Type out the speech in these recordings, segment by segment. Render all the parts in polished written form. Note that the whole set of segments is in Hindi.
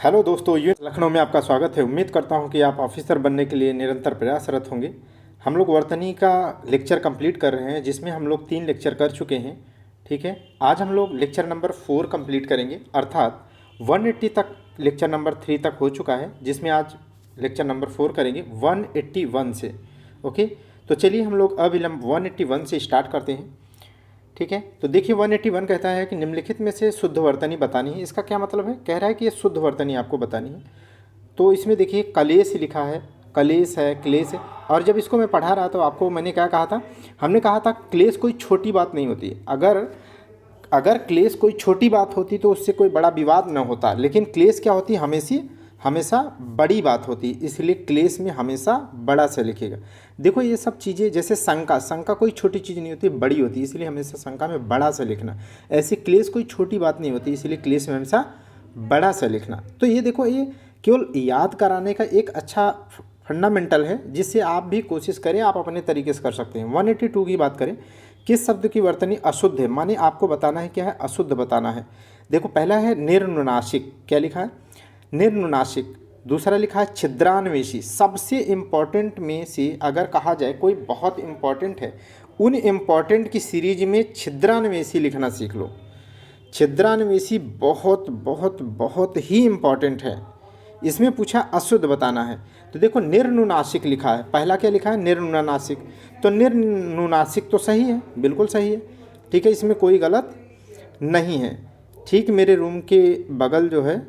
हेलो दोस्तों, ये लखनऊ में आपका स्वागत है। उम्मीद करता हूं कि आप ऑफिसर बनने के लिए निरंतर प्रयासरत होंगे। हम लोग वर्तनी का लेक्चर कंप्लीट कर रहे हैं, जिसमें हम लोग 3 लेक्चर कर चुके हैं। ठीक है, आज हम लोग लेक्चर नंबर 4 कंप्लीट करेंगे, अर्थात 180 तक लेक्चर नंबर 3 तक हो चुका है, जिसमें आज लेक्चर नंबर 4 करेंगे 181 से। ओके, तो चलिए हम लोग अविलंब 181 से स्टार्ट करते हैं। ठीक है, तो देखिए 181 कहता है कि निम्नलिखित में से शुद्ध वर्तनी बतानी है। इसका क्या मतलब है? कह रहा है कि ये शुद्ध वर्तनी आपको बतानी है। तो इसमें देखिए कलेश लिखा है, कलेश है, क्लेश है। और जब इसको मैं पढ़ा रहा तो आपको मैंने क्या कहा था? हमने कहा था क्लेश कोई छोटी बात नहीं होती। अगर अगर क्लेश कोई छोटी बात होती तो उससे कोई बड़ा विवाद न होता, लेकिन क्लेश क्या होती है? हमेशा बड़ी बात होती है, इसलिए क्लेश में हमेशा बड़ा से लिखेगा। देखो ये सब चीज़ें, जैसे शंका कोई छोटी चीज़ नहीं होती, बड़ी होती है, इसलिए हमेशा शंका में बड़ा से लिखना। ऐसे क्लेश कोई छोटी बात नहीं होती, इसलिए क्लेश में हमेशा बड़ा से लिखना। तो ये देखो, ये केवल याद कराने का एक अच्छा फंडामेंटल है, जिससे आप भी कोशिश करें, आप अपने तरीके से कर सकते हैं। 182 की बात करें, किस शब्द की वर्तनी अशुद्ध है? माने आपको बताना है क्या है? अशुद्ध बताना है। देखो पहला है निर्नुनासिक, क्या लिखा है? निर्नुनासिक। दूसरा लिखा है छिद्रान्वेषी। सबसे इम्पॉर्टेंट में से अगर कहा जाए कोई बहुत इम्पॉर्टेंट है, उन इम्पॉर्टेंट की सीरीज में छिद्रान्वेषी लिखना सीख लो। छिद्रान्वेषी बहुत बहुत बहुत ही इम्पॉर्टेंट है। इसमें पूछा अशुद्ध बताना है, तो देखो निर्नुनासिक लिखा है। पहला क्या लिखा है? निर्नुनासिक। तो निर्नुनासिक तो सही है, बिल्कुल सही है। ठीक है, इसमें कोई गलत नहीं है। ठीक मेरे रूम के बगल जो है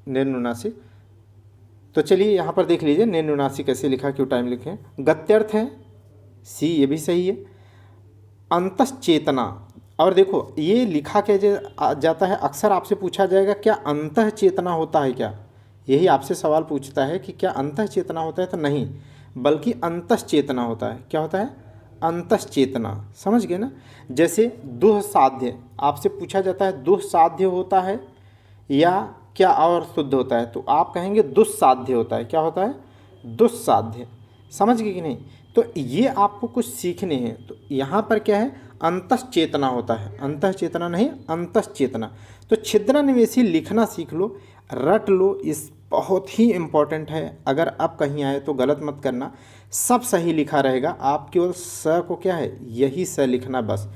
निर्नुनासिक। तो चलिए यहाँ पर देख लीजिए निर्नुनासिक कैसे लिखा, क्यों टाइम लिखे। गत्यर्थ है सी, ये भी सही है। अंतश्चेतना, और देखो ये लिखा क्या जाता है, अक्सर आपसे पूछा जाएगा क्या अंतः चेतना होता है क्या? यही आपसे सवाल पूछता है कि क्या अंतः चेतना होता है, तो नहीं, बल्कि अंतश्चेतना होता है। क्या होता है? अंतश्चेतना। समझ गए ना? जैसे दुःसाध्य, आपसे पूछा जाता है दुःसाध्य होता है या क्या और शुद्ध होता है, तो आप कहेंगे दुस्साध्य होता है। क्या होता है? दुस्साध्य। समझ गए कि नहीं? तो ये आपको कुछ सीखने हैं। तो यहाँ पर क्या है? अंतश्चेतना होता है, अंतश्चेतना नहीं, अंतश्चेतना। तो छिद्रान्वेषी लिखना सीख लो, रट लो, इस बहुत ही इम्पॉर्टेंट है। अगर अब कहीं आए तो गलत मत करना, सब सही लिखा रहेगा, आप केवल स को क्या है, यही स लिखना बस।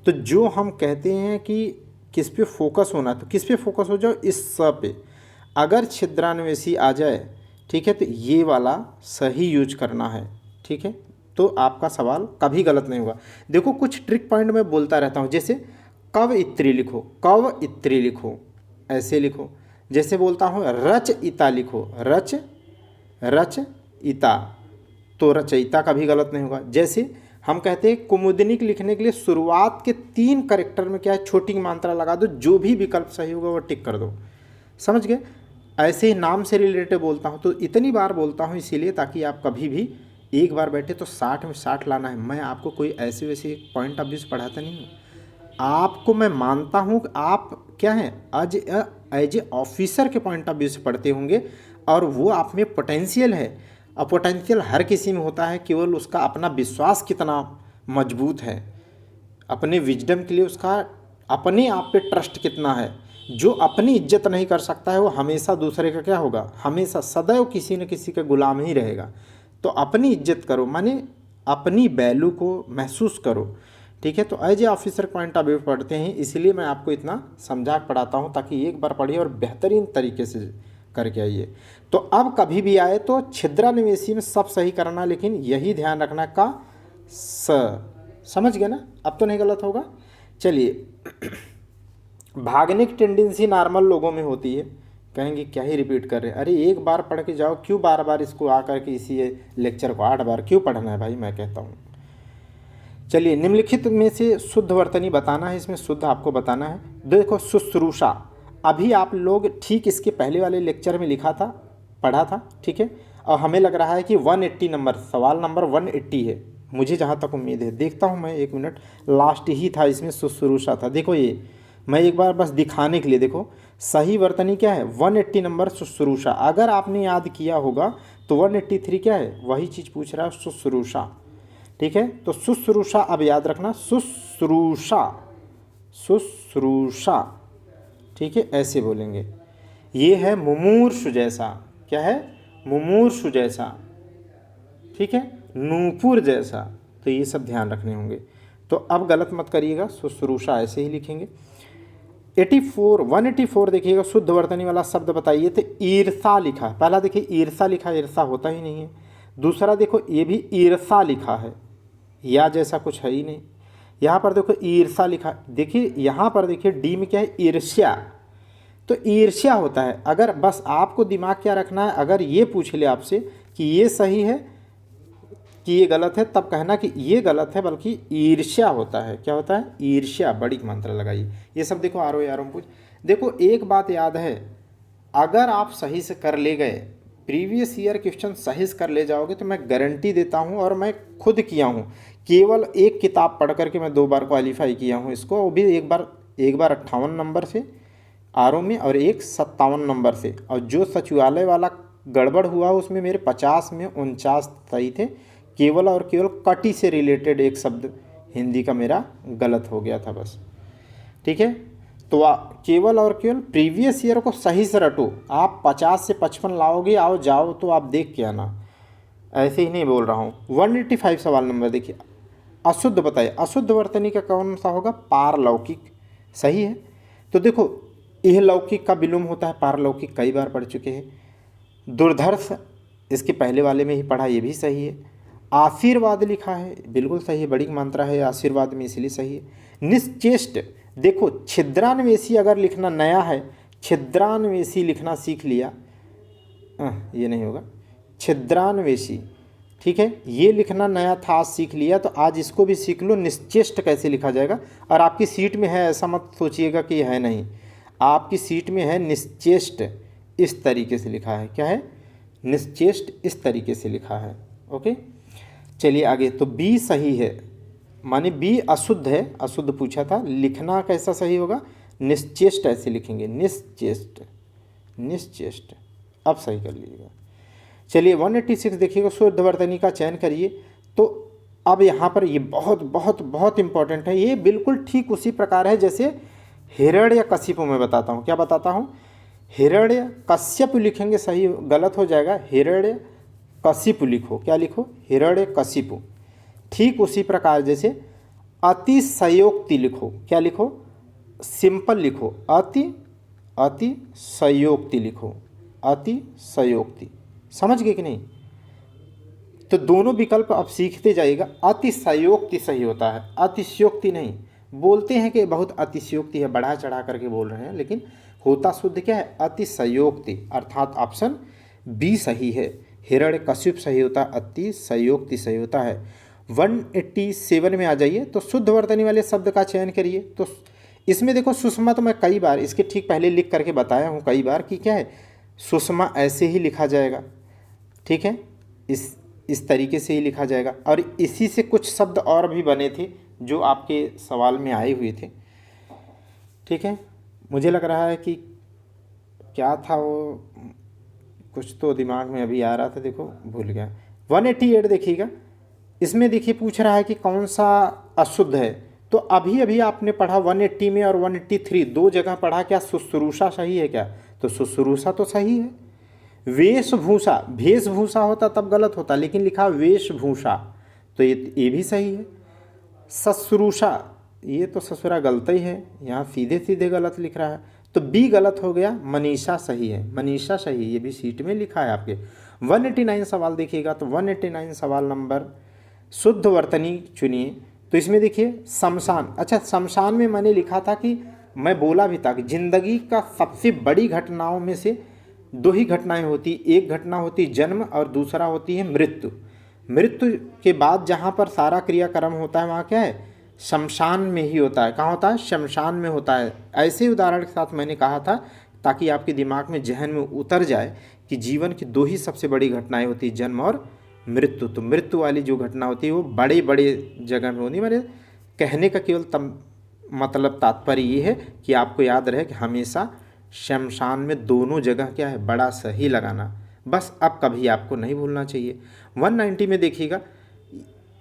तो जो हम कहते हैं कि किस पे फोकस होना, तो किस पे फोकस हो जाओ? इस स पे। अगर छिद्रान्वेषी आ जाए, ठीक है, तो ये वाला सही यूज करना है। ठीक है, तो आपका सवाल कभी गलत नहीं होगा। देखो कुछ ट्रिक पॉइंट मैं बोलता रहता हूँ, जैसे कव इत्री लिखो, कव इत्री लिखो, ऐसे लिखो। जैसे बोलता हूँ रच इता लिखो, रच इता, तो रचयिता कभी गलत नहीं होगा। जैसे हम कहते हैं कुमुदनिक लिखने के लिए शुरुआत के 3 कैरेक्टर में क्या है, छोटी मात्रा लगा दो, जो भी विकल्प सही होगा वो टिक कर दो। समझ गए? ऐसे ही नाम से रिलेटेड बोलता हूँ, तो इतनी बार बोलता हूँ इसीलिए ताकि आप कभी भी एक बार बैठे तो 60 में 60 लाना है। मैं आपको कोई ऐसे वैसे पॉइंट ऑफ व्यू से पढ़ाता नहीं हूँ। आपको मैं मानता हूँ कि आप क्या है, एज ए ऑफिसर के पॉइंट ऑफ व्यू से पढ़ते होंगे, और वो आप में पोटेंशियल है। और पोटेंशियल हर किसी में होता है, केवल उसका अपना विश्वास कितना मजबूत है, अपने विजडम के लिए उसका अपने आप पे ट्रस्ट कितना है। जो अपनी इज्जत नहीं कर सकता है वो हमेशा दूसरे का क्या होगा, हमेशा सदैव किसी न किसी का गुलाम ही रहेगा। तो अपनी इज्जत करो, माने अपनी वैल्यू को महसूस करो। ठीक है, तो as a officer point of view पढ़ते हैं, इसलिए मैं आपको इतना समझा पढ़ाता हूँ ताकि एक बार पढ़िए और बेहतरीन तरीके से करके आइए। तो अब कभी भी आए तो छिद्रान्वेषी में सब सही करना, लेकिन यही ध्यान रखना का स। समझ गए ना? अब तो नहीं गलत होगा। चलिए भागने की टेंडेंसी नॉर्मल लोगों में होती है। कहेंगे क्या ही रिपीट कर रहे हैं, अरे एक बार पढ़ के जाओ, क्यों बार बार इसको आकर के इसी लेक्चर को 8 बार क्यों पढ़ना है भाई, मैं कहता हूँ। चलिए निम्नलिखित में से शुद्ध वर्तनी बताना है, इसमें शुद्ध आपको बताना है। देखो शुश्रूषा, अभी आप लोग ठीक इसके पहले वाले लेक्चर में लिखा था, पढ़ा था। ठीक है, और हमें लग रहा है कि 180 नंबर, सवाल नंबर 180 है, मुझे जहाँ तक उम्मीद है। देखता हूँ मैं, एक मिनट, लास्ट ही था इसमें शुश्रूषा था। देखो ये मैं एक बार बस दिखाने के लिए, देखो सही वर्तनी क्या है, 180 नंबर शुश्रूषा। अगर आपने याद किया होगा तो 183 क्या है, वही चीज़ पूछ रहा है, शुश्रूषा। ठीक है, तो शुश्रूषा अब याद रखना, शुश्रूषा, शुश्रूषा। ठीक है, ऐसे बोलेंगे। ये है मुमूर्षु जैसा, क्या है, मुमूर्षु जैसा, ठीक है, नूपुर जैसा। तो ये सब ध्यान रखने होंगे। तो अब गलत मत करिएगा, शुश्रूषा ऐसे ही लिखेंगे। 184 देखिएगा, शुद्ध वर्तनी वाला शब्द बताइए। तो ईर्षा लिखा, पहला देखिए ईर्षा लिखा, ईर्षा होता ही नहीं है। दूसरा देखो ये भी ईर्षा लिखा है, या जैसा कुछ है ही नहीं। यहाँ पर देखो ईर्षा लिखा, देखिए यहाँ पर देखिए डी में क्या है, ईर्ष्या। तो ईर्ष्या होता है। अगर बस आपको दिमाग क्या रखना है, अगर ये पूछ ले आपसे कि ये सही है कि ये गलत है, तब कहना कि ये गलत है, बल्कि ईर्ष्या होता है। क्या होता है, ईर्ष्या। बड़ी मंत्र लगाइए। ये सब देखो आरो यारों पूछ। देखो एक बात याद है, अगर आप सही से कर ले गए, प्रीवियस ईयर क्वेश्चन सही से कर ले जाओगे, तो मैं गारंटी देता हूँ, और मैं खुद किया हूँ, केवल एक किताब पढ़ करके मैं 2 बार क्वालिफाई किया हूँ इसको, वो भी एक बार 58 नंबर से आरओ में, और एक 57 नंबर से। और जो सचिवालय वाला गड़बड़ हुआ उसमें मेरे 50 में 49 सही थे, केवल और केवल कटी से रिलेटेड एक शब्द हिंदी का मेरा गलत हो गया था बस, ठीक है। तो केवल और केवल प्रीवियस ईयर को सही से रटो। आप 50 से 55 लाओगे, आओ जाओ तो आप देख के आना, ऐसे ही नहीं बोल रहा हूँ। 185 सवाल नंबर देखिए, अशुद्ध बताइए, अशुद्ध वर्तनी का कौन सा होगा, पारलौकिक। सही है। तो देखो यह लौकिक का विलोम होता है, पारलौकिक कई बार पढ़ चुके हैं। दुर्धर्ष इसके पहले वाले में ही पढ़ा, ये भी सही है। आशीर्वाद लिखा है, बिल्कुल सही है, बड़ी मात्रा है आशीर्वाद में, इसलिए सही है। निश्चेष्ट, देखो छिद्रान्वेषी अगर लिखना नया है, छिद्रान्वेषी लिखना सीख लिया, ये नहीं होगा, छिद्रान्वेषी, ठीक है, ये लिखना नया था, आज सीख लिया, तो आज इसको भी सीख लो, निश्चेष्ट कैसे लिखा जाएगा। और आपकी सीट में है, ऐसा मत सोचिएगा कि है नहीं, आपकी सीट में है निश्चेष्ट, इस तरीके से लिखा है। क्या है, निश्चेष्ट, इस तरीके से लिखा है। ओके, चलिए आगे। तो बी सही है, माने बी अशुद्ध है, अशुद्ध पूछा था, लिखना कैसा सही होगा, निश्चेष्ट ऐसे लिखेंगे, निश्चेष्ट, निश्चेष्ट। अब सही कर लीजिएगा। चलिए 186 देखिएगा, शुद्ध वर्तनी का चयन करिए। तो अब यहाँ पर ये बहुत बहुत बहुत इंपॉर्टेंट है, ये बिल्कुल ठीक उसी प्रकार है जैसे हिरण्य कशिपु में बताता हूँ। क्या बताता हूँ, हिरण्य कश्यप लिखेंगे, सही गलत हो जाएगा, हिरण्य कशिपु लिखो। क्या लिखो, हिरण्य कशिपु। ठीक उसी प्रकार जैसे अतिशयोक्ति लिखो। क्या लिखो, सिंपल लिखो, अतिशयोक्ति लिखो, अतिशयोक्ति। समझ गए कि नहीं। तो दोनों विकल्प अब सीखते जाइएगा। अतिशयोक्ति सही होता है, अतिशयोक्ति नहीं। बोलते हैं कि बहुत अतिशयोक्ति है, बढ़ा चढ़ा करके बोल रहे हैं, लेकिन होता शुद्ध क्या है, अतिशयोक्ति, अर्थात ऑप्शन बी सही है, हिरण्यकशिप सही होता है, अतिशयोक्ति सही होता है। 187 में आ जाइए। तो शुद्ध वर्तनी वाले शब्द का चयन करिए। तो इसमें देखो सुषमा, तो मैं कई बार इसके ठीक पहले लिख करके बताया हूँ कई बार कि क्या है, सुषमा ऐसे ही लिखा जाएगा, ठीक है, इस तरीके से ही लिखा जाएगा। और इसी से कुछ शब्द और भी बने थे जो आपके सवाल में आए हुए थे, ठीक है। मुझे लग रहा है कि क्या था वो, कुछ तो दिमाग में अभी आ रहा था, देखो भूल गया। 188 देखिएगा, इसमें देखिए पूछ रहा है कि कौन सा अशुद्ध है। तो अभी अभी आपने पढ़ा 180 में और 183 दो जगह पढ़ा, क्या शुश्रूषा सही है क्या, तो शुश्रूषा तो सही है। वेशभूषा, भेषभूषा होता तब गलत होता, लेकिन लिखा वेशभूषा, तो ये भी सही है। शुश्रूषा, ये तो ससुरा गलत ही है, यहाँ सीधे सीधे गलत लिख रहा है, तो बी गलत हो गया। मनीषा सही है, मनीषा सही है, ये भी सीट में लिखा है आपके। 189 सवाल देखिएगा। तो 189 सवाल नंबर, शुद्ध वर्तनी चुनिए। तो इसमें देखिए शमशान, अच्छा शमशान में मैंने लिखा था कि मैं बोला भी था कि जिंदगी का सबसे बड़ी घटनाओं में से 2 ही घटनाएं होती, एक घटना होती जन्म और दूसरा होती है मृत्यु। मृत्यु के बाद जहाँ पर सारा क्रियाक्रम होता है वहाँ क्या है, शमशान में ही होता है। कहाँ होता है, शमशान में होता है। ऐसे उदाहरण के साथ मैंने कहा था ताकि आपके दिमाग में, जहन में उतर जाए कि जीवन की 2 ही सबसे बड़ी घटनाएं होती है, जन्म और मृत्यु। तो मृत्यु वाली जो घटना होती है वो बड़े बड़े जगह में होती है। मेरे कहने का केवल मतलब तात्पर्य ये है कि आपको याद रहे कि हमेशा शमशान में दोनों जगह क्या है, बड़ा सही लगाना, बस अब कभी आपको नहीं भूलना चाहिए। 190 में देखिएगा,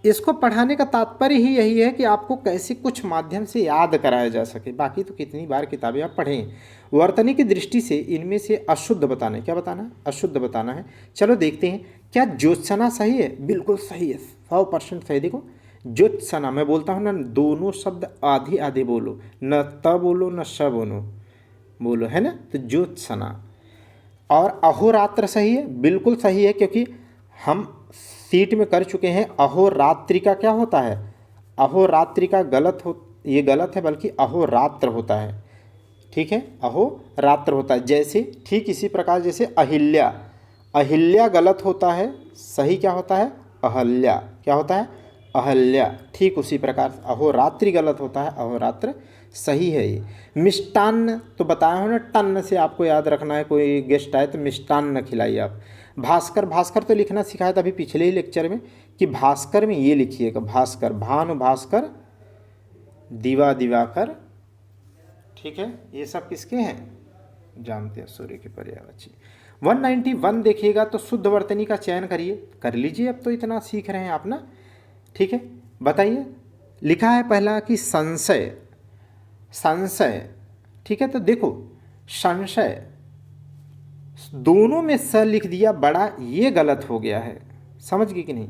इसको पढ़ाने का तात्पर्य ही यही है कि आपको कैसे कुछ माध्यम से याद कराया जा सके। बाकी तो कितनी बार किताबें आप पढ़ें। वर्तनी की दृष्टि से इनमें से अशुद्ध बताना है। क्या बताना है? अशुद्ध बताना है। चलो देखते हैं, क्या ज्योत्सना सही है? बिल्कुल सही है, 100% सही। देखो ज्योत्सना, मैं बोलता हूँ ना, दोनों शब्द आधे आधे बोलो, न त बोलो न श बोलो, बोलो, है ना? तो ज्योत्सना। और अहोरात्र सही है, बिल्कुल सही है, क्योंकि हम सीट में कर चुके हैं। अहोरात्रि का क्या होता है? अहोरात्रि का गलत हो, ये गलत है, बल्कि अहोरात्र होता है। ठीक है, अहोरात्र होता है। जैसे ठीक इसी प्रकार जैसे अहिल्या, अहिल्या गलत होता है, सही क्या होता है? अहल्या। क्या होता है? अहल्या। ठीक उसी प्रकार अहोरात्रि गलत होता है, अहोरात्र सही है। ये मिष्टान्न तो बताया हो ना, टन्न से आपको याद रखना है। कोई गेस्ट आए तो मिष्टान्न खिलाइए आप। भास्कर, भास्कर तो लिखना सिखाया था अभी पिछले ही लेक्चर में, कि भास्कर में ये लिखिएगा, भास्कर, भानु भास्कर, दिवा दिवाकर। ठीक है, ये सब किसके हैं? जानते हैं, सूर्य के पर्यायवाची। 191 देखिएगा तो शुद्ध वर्तनी का चयन करिए, कर लीजिए, अब तो इतना सीख रहे हैं आप ना। ठीक है, बताइए। लिखा है पहला कि संशय, संशय। ठीक है, तो देखो संशय, दोनों में स लिख दिया बड़ा, ये गलत हो गया है। समझ गए कि नहीं?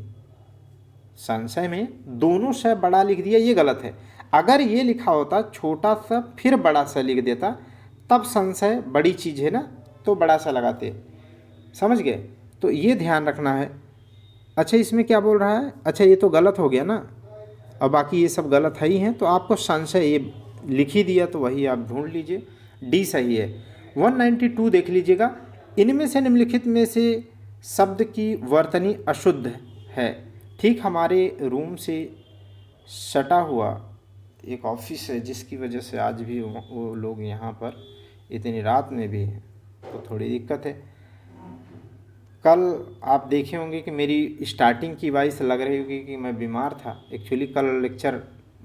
संशय में दोनों स बड़ा लिख दिया, ये गलत है। अगर ये लिखा होता छोटा सा फिर बड़ा सा लिख देता, तब संशय बड़ी चीज़ है ना, तो बड़ा सा लगाते। समझ गए? तो ये ध्यान रखना है। अच्छा, इसमें क्या बोल रहा है? अच्छा, ये तो गलत हो गया ना, और बाकी ये सब गलत है ही हैं, तो आपको संशय ये लिख ही दिया, तो वही आप ढूंढ लीजिए, डी सही है। 192 देख लीजिएगा, इनमें से निम्नलिखित में से शब्द की वर्तनी अशुद्ध है। ठीक हमारे रूम से सटा हुआ एक ऑफिस है, जिसकी वजह से आज भी वो लोग यहाँ पर इतनी रात में भी हैं, तो थोड़ी दिक्कत है। कल आप देखे होंगे कि मेरी स्टार्टिंग की वॉइस लग रही होगी कि मैं बीमार था। एक्चुअली कल लेक्चर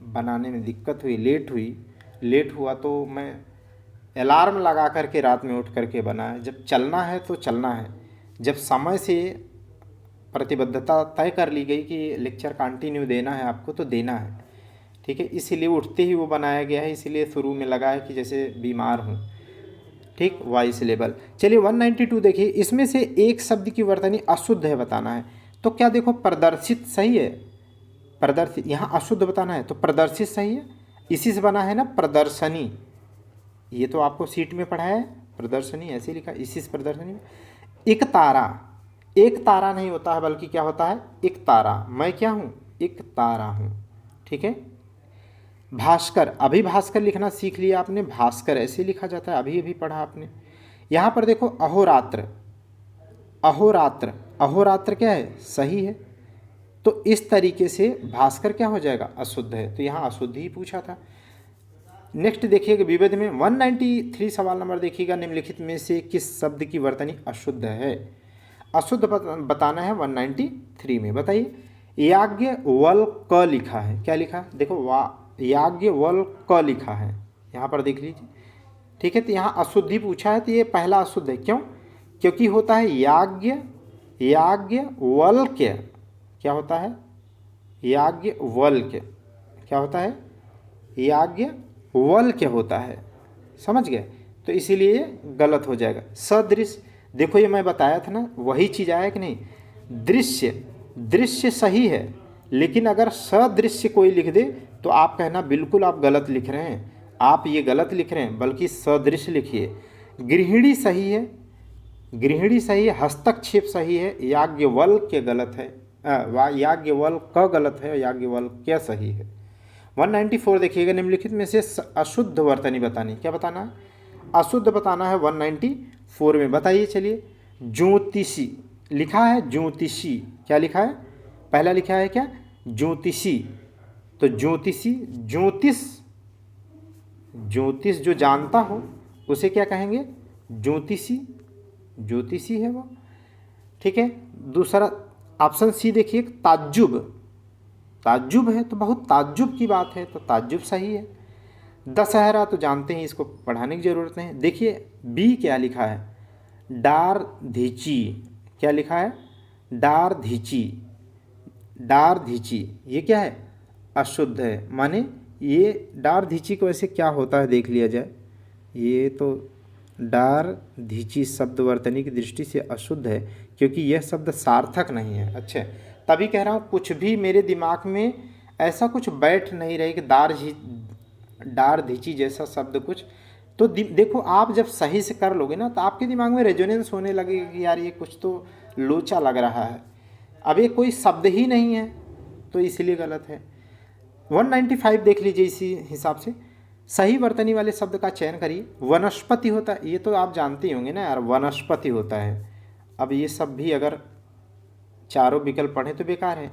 बनाने में दिक्कत हुई, लेट हुआ, तो मैं अलार्म लगा करके रात में उठ करके बनाया। जब चलना है तो चलना है, जब समय से प्रतिबद्धता तय कर ली गई कि लेक्चर कंटिन्यू देना है आपको, तो देना है। ठीक है, इसीलिए उठते ही वो बनाया गया है, इसीलिए शुरू में लगा है कि जैसे बीमार हूँ। ठीक, वॉइस लेवल। चलिए 192 देखिए, इसमें से एक शब्द की वर्तनी अशुद्ध है बताना है। तो क्या देखो, प्रदर्शित सही है, प्रदर्शित, यहाँ अशुद्ध बताना है तो प्रदर्शित सही है। इसी से बना है ना प्रदर्शनी, ये तो आपको सीट में पढ़ा है, प्रदर्शनी ऐसे लिखा, इसी से प्रदर्शनी में। एक तारा, एक तारा नहीं होता है, बल्कि क्या होता है? एक तारा। मैं क्या हूँ? एक तारा हूँ। ठीक है। भास्कर, अभी भास्कर लिखना सीख लिया आपने, भास्कर ऐसे लिखा जाता है, अभी अभी पढ़ा आपने। यहाँ पर देखो अहोरात्र, अहोरात्र, अहोरात्र क्या है? सही है। तो इस तरीके से भास्कर क्या हो जाएगा? अशुद्ध है, तो यहाँ अशुद्ध ही पूछा था। नेक्स्ट देखिएगा विविध में 193 सवाल नंबर देखिएगा, निम्नलिखित में से किस शब्द की वर्तनी अशुद्ध है? अशुद्ध बताना है 193 में। बताइए, याज्ञवल क लिखा है, क्या लिखा? देखो याज्ञवल क लिखा है, यहाँ पर देख लीजिए। ठीक है, तो यहाँ अशुद्धि पूछा है, तो ये पहला अशुद्ध है। क्यों? क्योंकि होता है याज्ञवल्क्य, क्या होता है? याज्ञवल्क्य, क्या होता है? याज्ञवल्क्य होता है। समझ गए? तो इसीलिए गलत हो जाएगा। सदृश, देखो ये मैं बताया था ना, वही चीज़ आया कि नहीं? दृश्य, दृश्य सही है, लेकिन अगर सदृश्य कोई लिख दे तो आप कहना बिल्कुल आप गलत लिख रहे हैं, आप ये गलत लिख रहे हैं, बल्कि सदृश्य लिखिए। गृहिणी सही है, गृहिणी सही है। हस्तक्षेप सही है। याज्ञवल्क्य गलत है, याज्ञवल्क्य गलत है, याज्ञवल्क्य सही है। 194 देखिएगा, निम्नलिखित में से अशुद्ध वर्तनी बतानी, क्या बताना है? अशुद्ध बताना है 194 में। बताइए, चलिए। ज्योतिषी लिखा है, ज्योतिषी, क्या लिखा है? पहला लिखा है क्या? ज्योतिषी। तो ज्योतिषी, ज्योतिष, ज्योतिष जो जानता हो उसे क्या कहेंगे? ज्योतिषी, ज्योतिषी है वो। ठीक है। दूसरा ऑप्शन सी देखिए, ताज्जुब, ताज्जुब है तो बहुत ताज्जुब की बात है, तो ताज्जुब सही है। दशहरा तो जानते हैं, इसको पढ़ाने की ज़रूरत नहीं। देखिए बी क्या लिखा है? डार धीची, क्या लिखा है? डार धीची। डार धीची, ये क्या है? अशुद्ध है। माने ये डार धीची को ऐसे क्या होता है देख लिया जाए। ये तो डार धीची शब्द वर्तनी की दृष्टि से अशुद्ध है क्योंकि यह शब्द सार्थक नहीं है। अच्छा, तभी कह रहा हूँ कुछ भी मेरे दिमाग में ऐसा कुछ बैठ नहीं रहे कि डार धीची जैसा शब्द कुछ। तो देखो आप जब सही से कर लोगे ना तो आपके दिमाग में रेजोनेंस होने लगेगा कि यार ये कुछ तो लोचा लग रहा है। अब ये कोई शब्द ही नहीं है तो इसलिए गलत है। 195 देख लीजिए। इसी हिसाब से सही वर्तनी वाले शब्द का चयन करिए। वनस्पति होता है, ये तो आप जानते ही होंगे ना यार, वनस्पति होता है। अब ये सब भी अगर चारों विकल्प पढ़ें तो बेकार है।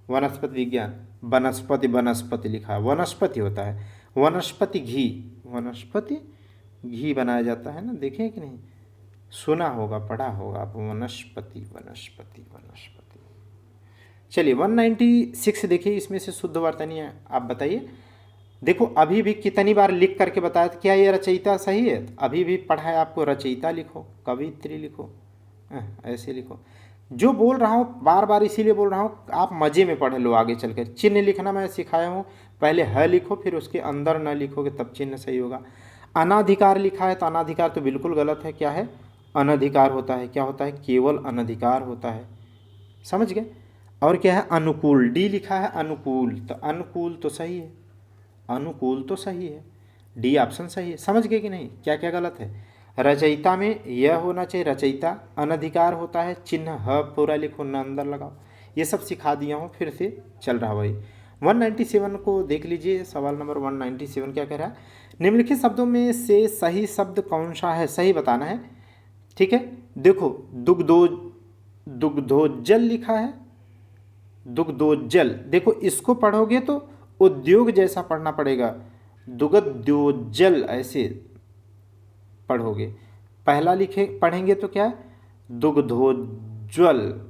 वनस्पति विज्ञान, वनस्पति वनस्पति लिखा है, वनस्पति होता है। वनस्पति घी, वनस्पति घी बनाया जाता है ना, देखें कि नहीं, सुना होगा, पढ़ा होगा आप, वनस्पति वनस्पति वनस्पति। चलिए 196 देखिए, इसमें से शुद्ध वर्तनी है, आप बताइए। देखो अभी भी कितनी बार लिख करके बताया था, क्या ये रचयिता सही है? अभी भी पढ़ा है आपको, रचयिता लिखो, कवित्री लिखो, ऐसे लिखो। जो बोल रहा हूँ बार बार इसीलिए बोल रहा हूँ, आप मज़े में पढ़ लो आगे चलकर। चिन्ह लिखना मैं सिखाया हूँ, पहले ह लिखो, फिर उसके अंदर न लिखोगे तब चिन्ह सही होगा। अनाधिकार लिखा है तो अनाधिकार तो बिल्कुल गलत है। क्या है? अनधिकार होता है। क्या होता है? केवल अनधिकार होता है। समझ गए? और क्या है? अनुकूल, डी लिखा है अनुकूल, तो अनुकूल तो सही है, अनुकूल तो सही है, डी ऑप्शन सही है। समझ गए कि नहीं क्या क्या गलत है? रचयिता में यह होना चाहिए, रचयिता। अनधिकार होता है, चिन्ह ह पूरा लिखो, न अंदर लगाओ। ये सब सिखा दिया हूँ, फिर से चल रहा भाई। 197 को देख लीजिए, सवाल नंबर 197 क्या कह रहा है? निम्नलिखित शब्दों में से सही शब्द कौन सा है, सही बताना है। ठीक है, देखो दुग्धोज्जल लिखा है, दुग्धोज्जल। देखो इसको पढ़ोगे तो उद्योग जैसा पढ़ना पड़ेगा, दुग्धोज्जल ऐसे पढ़ोगे। पहला लिखे पढ़ेंगे तो क्या है? दुग्धोज्वल,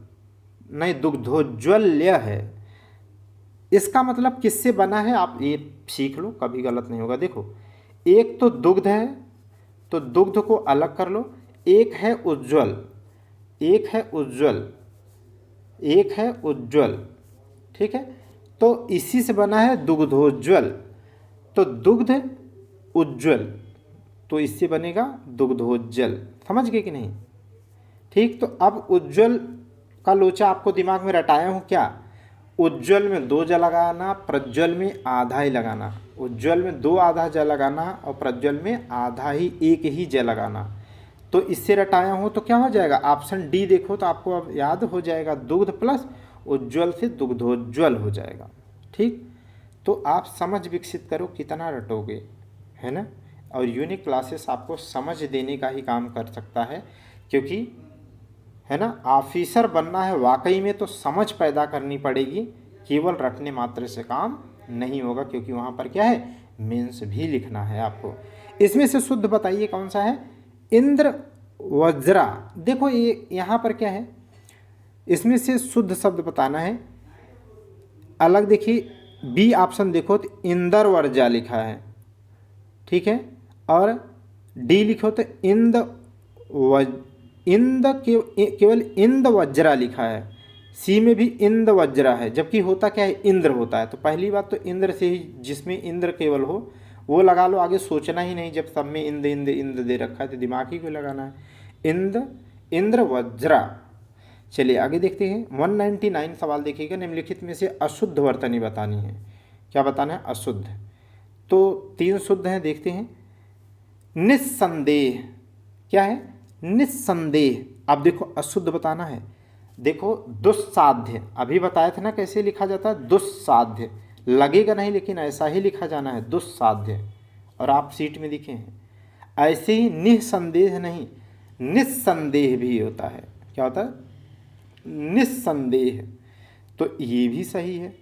नहीं दुग्धोज्वल्य है। इसका मतलब किससे बना है आप ये सीख लो, कभी गलत नहीं होगा। देखो एक तो दुग्ध है तो दुग्ध को अलग कर लो, एक है उज्ज्वल, एक है उज्ज्वल, एक है उज्ज्वल। ठीक है, तो इसी से बना है दुग्धोज्वल, तो दुग्ध उज्ज्वल, तो इससे बनेगा दुग्धोज्जल। समझ गए कि नहीं? ठीक, तो अब उज्ज्वल का लोचा आपको दिमाग में रटाया हूँ क्या? उज्ज्वल में 2 ज लगाना, प्रज्वल में आधा ही लगाना। उज्ज्वल में 2 आधा ज लगाना और प्रज्वल में आधा ही 1 ही ज लगाना। तो इससे रटाया हूँ तो क्या हो जाएगा? ऑप्शन डी देखो तो आपको अब याद हो जाएगा, दुग्ध प्लस उज्ज्वल से दुग्धोज्वल हो जाएगा। ठीक, तो आप समझ विकसित करो, कितना रटोगे, है ना। और यूनिक क्लासेस आपको समझ देने का ही काम कर सकता है, क्योंकि है ना, ऑफिसर बनना है वाकई में तो समझ पैदा करनी पड़ेगी, केवल रटने मात्र से काम नहीं होगा, क्योंकि वहाँ पर क्या है, मेंस भी लिखना है आपको। इसमें से शुद्ध बताइए कौन सा है? इंद्र वज्रा। देखो ये यहाँ पर क्या है, इसमें से शुद्ध शब्द बताना है। अलग देखिए, बी ऑप्शन देखो तो इंदर वर्जा लिखा है, ठीक है, और डी लिखो तो केवल इंद वज्रा लिखा है। सी में भी इंद वज्रा है, जबकि होता क्या है, इंद्र होता है। तो पहली बात तो इंद्र से ही, जिसमें इंद्र केवल हो वो लगा लो, आगे सोचना ही नहीं। जब सब में इंद इंद इंद दे रखा है तो दिमाग ही को लगाना है, इंद्र वज्रा। चलिए आगे देखते हैं 199 सवाल देखिएगा। निम्नलिखित में से अशुद्ध वर्तनी बतानी है। क्या बताना है? अशुद्ध। तो 3 शुद्ध हैं, देखते हैं। निस्संदेह, क्या है? निस्संदेह। अब देखो अशुद्ध बताना है। देखो दुस्साध्य, अभी बताया था ना कैसे लिखा जाता है, दुस्साध्य। लगेगा नहीं लेकिन ऐसा ही लिखा जाना है, दुस्साध्य। और आप सीट में दिखे हैं ऐसे ही। निस्संदेह नहीं, निस्संदेह भी होता है। क्या होता है? निस्संदेह, तो ये भी सही है।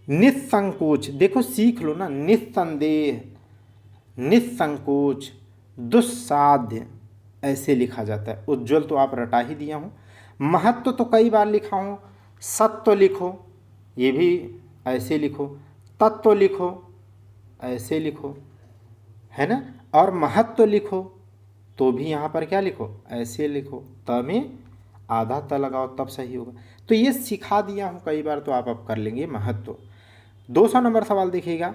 निस्संकोच, देखो सीख लो ना, निस्संदेह, निस्संकोच, दुस्साध्य ऐसे लिखा जाता है। उज्ज्वल तो आप रटा ही दिया हूँ। महत्व तो कई बार लिखा हूँ। सत्व लिखो, ये भी ऐसे लिखो। तत्व लिखो, ऐसे लिखो, है ना। और महत्व लिखो तो भी यहाँ पर क्या लिखो, ऐसे लिखो। त में आधा त लगाओ तब सही होगा। तो ये सिखा दिया हूँ कई बार, तो आप अब कर लेंगे महत्व। 200 नंबर सवाल देखिएगा,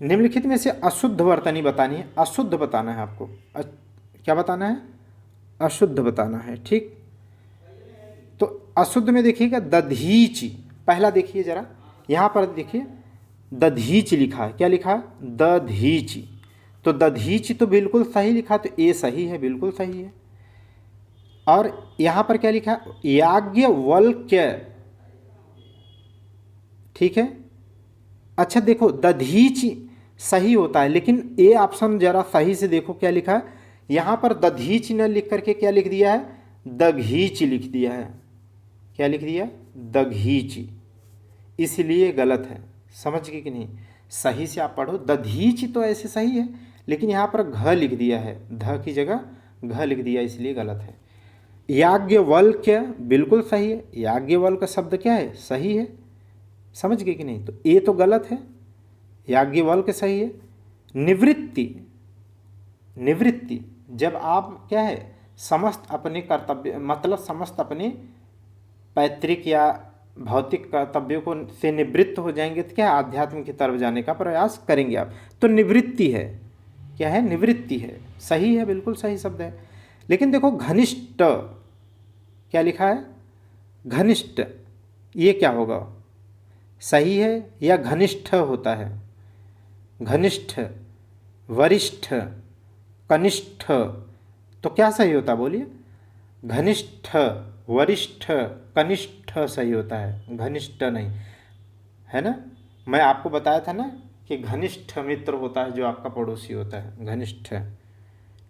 निम्नलिखित में से अशुद्ध वर्तनी बतानी है। अशुद्ध बताना है आपको, क्या बताना है? अशुद्ध बताना है, ठीक। तो अशुद्ध में देखिएगा दधीचि, पहला देखिए जरा, यहाँ पर देखिए दधीच लिखा है। क्या लिखा है? दधीचि। तो दधीचि तो बिल्कुल सही लिखा, तो ए सही है, बिल्कुल सही है। और यहाँ पर क्या लिखा है? याज्ञवल्क्य, ठीक है। अच्छा देखो, दधीचि सही होता है, लेकिन ए ऑप्शन जरा सही से देखो क्या लिखा है। यहाँ पर दधीच न लिख करके क्या लिख दिया है? दघीच लिख दिया है। क्या लिख दिया? दघीच, इसलिए गलत है। समझ गए कि नहीं? सही से आप पढ़ो, दधीच तो ऐसे सही है, लेकिन यहाँ पर घ लिख दिया है, ध की जगह घ लिख दिया, इसलिए गलत है। याज्ञवल्क्य बिल्कुल सही है, याज्ञवल्क्य शब्द क्या है? सही है। समझ गए कि नहीं? तो ए तो गलत है, याज्ञवल्क्य सही है। निवृत्ति, निवृत्ति जब आप क्या है समस्त अपने कर्तव्य, मतलब समस्त अपने पैतृक या भौतिक कर्तव्यों को से निवृत्त हो जाएंगे, तो क्या आध्यात्म की तरफ जाने का प्रयास करेंगे आप, तो निवृत्ति है। क्या है? निवृत्ति है, सही है, बिल्कुल सही शब्द है। लेकिन देखो घनिष्ठ, क्या लिखा है? घनिष्ठ, ये क्या होगा? सही है या घनिष्ठ होता है? घनिष्ठ, वरिष्ठ, कनिष्ठ, तो क्या सही होता बोलिए? घनिष्ठ, वरिष्ठ, कनिष्ठ सही होता है, घनिष्ठ नहीं, है ना। मैं आपको बताया था ना कि घनिष्ठ मित्र होता है जो आपका पड़ोसी होता है, घनिष्ठ।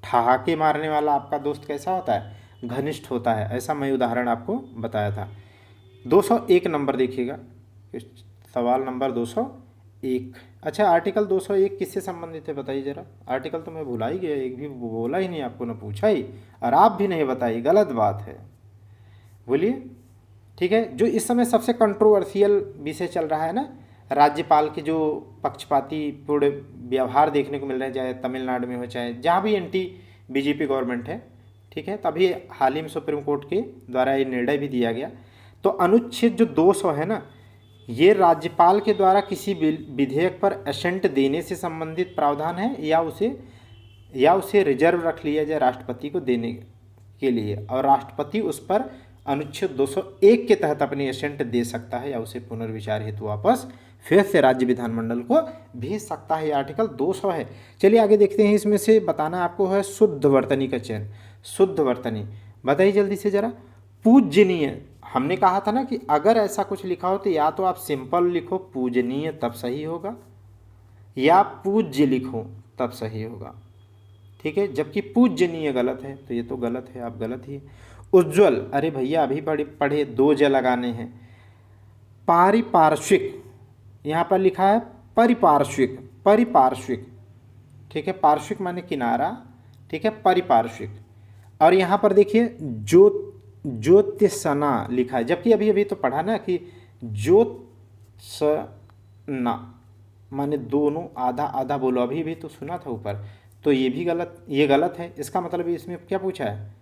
ठहाके मारने वाला आपका दोस्त कैसा होता है? घनिष्ठ होता है, ऐसा मैं उदाहरण आपको बताया था। 201 नंबर देखिएगा, सवाल नंबर 201। अच्छा, आर्टिकल 201 किससे संबंधित है बताइए जरा? आर्टिकल तो मैं भुला ही गया, एक भी बोला ही नहीं आपको, ना पूछा ही, और आप भी नहीं बताइए, गलत बात है। बोलिए, ठीक है। जो इस समय सबसे कंट्रोवर्शियल विषय चल रहा है ना, राज्यपाल के जो पक्षपाती पूर्ण व्यवहार देखने को मिल रहे हैं, चाहे तमिलनाडु में हो चाहे जहाँ भी एंटी बीजेपी गवर्नमेंट है, ठीक है। तभी हाल ही में सुप्रीम कोर्ट के द्वारा ये निर्णय भी दिया गया। तो अनुच्छेद जो 200 है ना, ये राज्यपाल के द्वारा किसी विधेयक पर एसेंट देने से संबंधित प्रावधान है, या उसे रिजर्व रख लिया जाए राष्ट्रपति को देने के लिए, और राष्ट्रपति उस पर अनुच्छेद 201 के तहत अपनी एसेंट दे सकता है, या उसे पुनर्विचार हेतु वापस फिर से राज्य विधानमंडल को भेज सकता है। ये आर्टिकल 200 है। चलिए आगे देखते हैं। इसमें से बताना आपको है शुद्ध वर्तनी का चयन। शुद्ध वर्तनी बताइए जल्दी से जरा। पूजनीय, हमने कहा था ना कि अगर ऐसा कुछ लिखा हो तो या तो आप सिंपल लिखो पूजनीय तब सही होगा, या पूज्य लिखो तब सही होगा, ठीक है। जबकि पूजनीय गलत है, तो ये तो गलत है, आप गलत ही। उज्ज्वल, अरे भैया अभी पढ़े 2 ज लगाने हैं। पारिपार्श्विक, यहाँ पर लिखा है परिपार्श्विक, परिपार्श्विक, ठीक है। पार्श्विक माने किनारा, ठीक है, परिपार्श्विक। और यहाँ पर देखिए ज्योतिषना लिखा है, जबकि अभी अभी तो पढ़ा ना कि ज्योत्सना माने दोनों आधा आधा बोलो, अभी भी तो सुना था ऊपर। तो ये भी गलत, ये गलत है। इसका मतलब इसमें क्या पूछा है?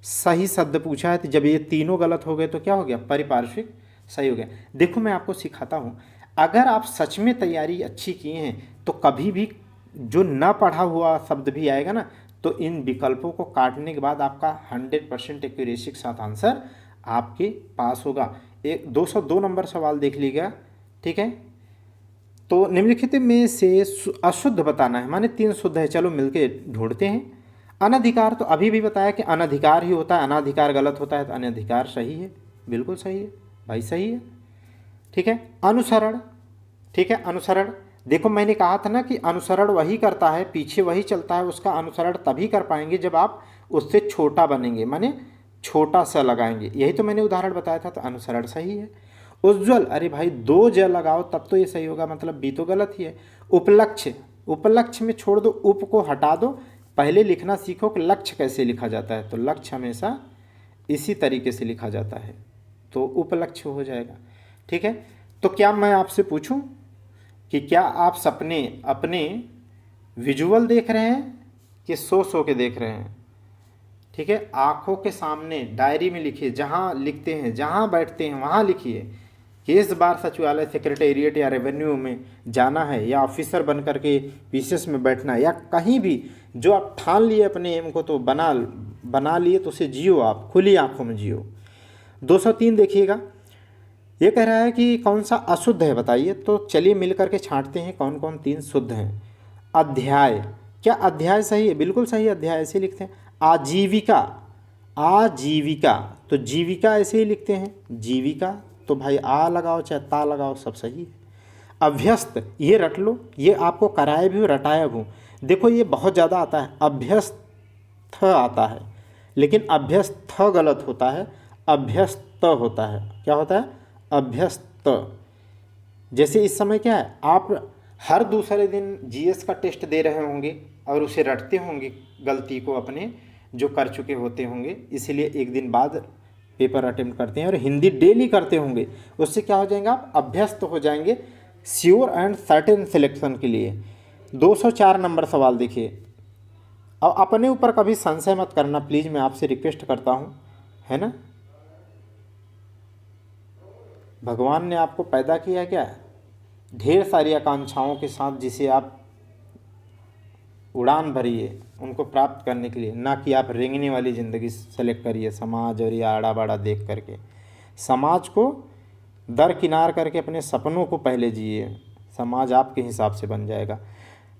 सही शब्द पूछा है। तो जब ये तीनों गलत हो गए तो क्या हो गया? परिपार्श्विक सही हो गया। देखो मैं आपको सिखाता हूँ, अगर आप सच में तैयारी अच्छी किए हैं तो कभी भी जो न पढ़ा हुआ शब्द भी आएगा ना, तो इन विकल्पों को काटने के बाद आपका 100% एक्यूरेसी के साथ आंसर आपके पास होगा। एक 202 नंबर सवाल देख लीजिएगा, ठीक है। तो निम्नलिखित में से अशुद्ध बताना है, माने 3 शुद्ध है। चलो मिलके ढूंढते हैं। अनधिकार, तो अभी भी बताया कि अनधिकार ही होता है, अनाधिकार गलत होता है, तो अनधिकार सही है, बिल्कुल सही है भाई, सही है, ठीक है। अनुसरण, ठीक है, अनुसरण देखो मैंने कहा था ना कि अनुसरण वही करता है, पीछे वही चलता है, उसका अनुसरण तभी कर पाएंगे जब आप उससे छोटा बनेंगे, माने छोटा सा लगाएंगे, यही तो मैंने उदाहरण बताया था। तो अनुसरण सही है। उज्ज्वल, अरे भाई 2 ज लगाओ तब तो ये सही होगा, मतलब बी तो गलत ही है। उपलक्ष्य, उपलक्ष्य में छोड़ दो, उप को हटा दो, पहले लिखना सीखो कि लक्ष्य कैसे लिखा जाता है। तो लक्ष्य हमेशा इसी तरीके से लिखा जाता है, तो उपलक्ष्य हो जाएगा, ठीक है। तो क्या मैं आपसे पूछूं कि क्या आप सपने अपने विजुअल देख रहे हैं कि सो के देख रहे हैं? ठीक ठीक है, आँखों के सामने डायरी में लिखिए, जहाँ लिखते हैं, जहाँ बैठते हैं वहाँ लिखिए कि इस बार सचिवालय सेक्रेटेरिएट या रेवेन्यू में जाना है, या ऑफिसर बन करके पीसीएस में बैठना है, या कहीं भी जो आप ठान लिए अपने एम को, तो बना लिए तो उसे जियो, आप खुली आंखों में जियो। 203 देखिएगा, ये कह रहा है कि कौन सा अशुद्ध है बताइए। तो चलिए मिल करके छांटते हैं कौन कौन 3 शुद्ध हैं। अध्याय, क्या अध्याय सही है? बिल्कुल सही, अध्याय ऐसे लिखते हैं। आजीविका, आजीविका, तो जीविका ऐसे ही लिखते हैं, जीविका, तो भाई आ लगाओ चाहे ता लगाओ, सब सही है। अभ्यस्त, ये रट लो, ये आपको कराए भी हो रटाया भी हो। देखो ये बहुत ज़्यादा आता है, अभ्यस्त आता है, लेकिन अभ्यस्त गलत होता है, अभ्यस्त होता है। क्या होता है? अभ्यस्त। जैसे इस समय क्या है, आप हर दूसरे दिन जीएस का टेस्ट दे रहे होंगे और उसे रटते होंगे गलती को अपने जो कर चुके होते होंगे, इसलिए एक दिन बाद पेपर अटेम्प्ट करते हैं, और हिंदी डेली करते होंगे, उससे क्या हो जाएगा, आप अभ्यस्त हो जाएंगे श्योर एंड सर्टेन सिलेक्शन के लिए। 204 नंबर सवाल देखिए। अब अपने ऊपर कभी संशय मत करना प्लीज़, मैं आपसे रिक्वेस्ट करता हूँ, है ना। भगवान ने आपको पैदा किया क्या, ढेर सारी आकांक्षाओं के साथ, जिसे आप उड़ान भरिए उनको प्राप्त करने के लिए, ना कि आप रेंगने वाली ज़िंदगी सेलेक्ट करिए समाज और ये आड़ा बाड़ा देख करके। समाज को दरकिनार करके अपने सपनों को पहले जिए, समाज आपके हिसाब से बन जाएगा।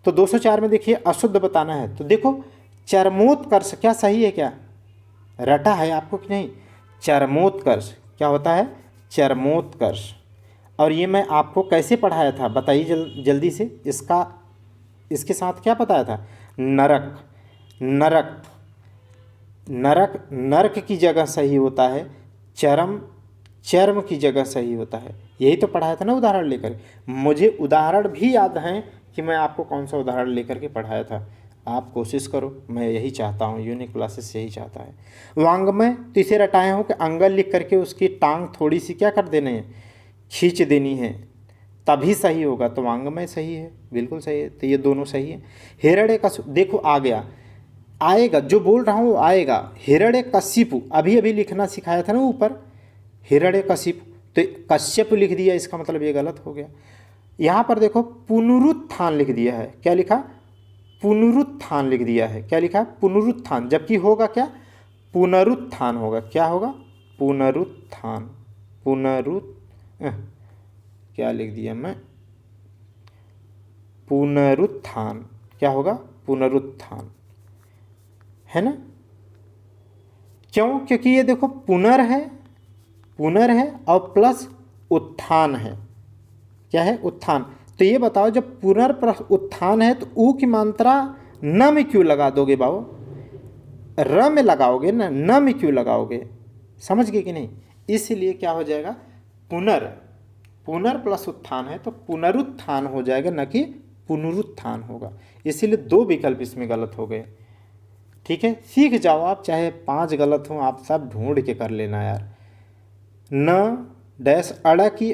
तो 204 में देखिए अशुद्ध बताना है, तो देखो चरमोत्कर्ष, क्या सही है क्या, रटा है आपको कि नहीं? चरमोत्कर्ष क्या होता है? चरमोत्कर्ष। और ये मैं आपको कैसे पढ़ाया था बताइए जल्दी से, इसके साथ क्या बताया था? नरक, नरक, नरक, नरक की जगह सही होता है, चरम, चर्म की जगह सही होता है। यही तो पढ़ाया था ना उदाहरण लेकर। मुझे उदाहरण भी याद हैं कि मैं आपको कौन सा उदाहरण लेकर के पढ़ाया था। आप कोशिश करो, मैं यही चाहता हूँ, यूनिक क्लासेस यही चाहता है। वांग्मय, तो इसे रटाए हो कि अंगल लिख करके उसकी टांग थोड़ी सी क्या कर देनी है, खींच देनी है, तभी सही होगा। तो वांग्मय सही है, बिल्कुल सही है, तो ये दोनों सही है। हिरण्यकशिपु, देखो आ गया, आएगा, जो बोल रहा हूँ वो आएगा। हिरण्यकशिपु अभी अभी लिखना सिखाया था ना ऊपर, हिरण्यकशिपु, तो कश्यप लिख दिया, इसका मतलब ये गलत हो गया। यहाँ पर देखो पुनरुत्थान लिख दिया है, क्या लिखा? पुनरुत्थान लिख दिया है, क्या लिखा? पुनरुत्थान, जबकि होगा क्या? पुनरुत्थान होगा, क्या होगा? पुनरुत्थान, क्या लिख दिया मैं, पुनरुत्थान, क्या होगा? पुनरुत्थान, है ना। क्यों? क्योंकि ये देखो पुनर है, पुनर है और प्लस उत्थान है, क्या है? उत्थान। तो ये बताओ जब पुनर प्लस उत्थान है तो ऊ की मात्रा न में क्यों लगा दोगे बाबू? र में लगाओगे ना, न में क्यों लगाओगे? समझ गए कि नहीं? इसलिए क्या हो जाएगा, पुनर, पुनर प्लस उत्थान है तो पुनरुत्थान हो जाएगा, न कि पुनरुत्थान होगा। इसीलिए 2 विकल्प इसमें गलत हो गए। ठीक है, सीख जाओ आप, चाहे 5 गलत हों, आप सब ढूंढ के कर लेना यार। न डैश अड़ की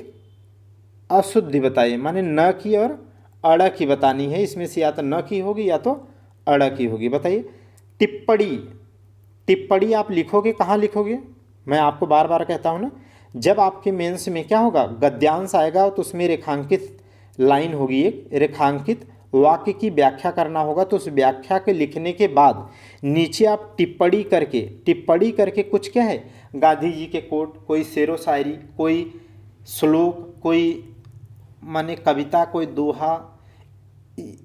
अशुद्धि बताइए, माने न की और अड़ की बतानी है, इसमें से या तो न की होगी या तो अड़ की होगी, बताइए। टिप्पणी, टिप्पणी आप लिखोगे कहाँ लिखोगे? मैं आपको बार बार कहता हूँ ना, जब आपके मेंस में क्या होगा, गद्यांश आएगा तो उसमें रेखांकित लाइन होगी, एक रेखांकित वाक्य की व्याख्या करना होगा, तो उस व्याख्या के लिखने के बाद नीचे आप टिप्पणी करके कुछ क्या है, गांधी जी के कोट, कोई शेरो शायरी, कोई श्लोक, कोई माने कविता, कोई दोहा,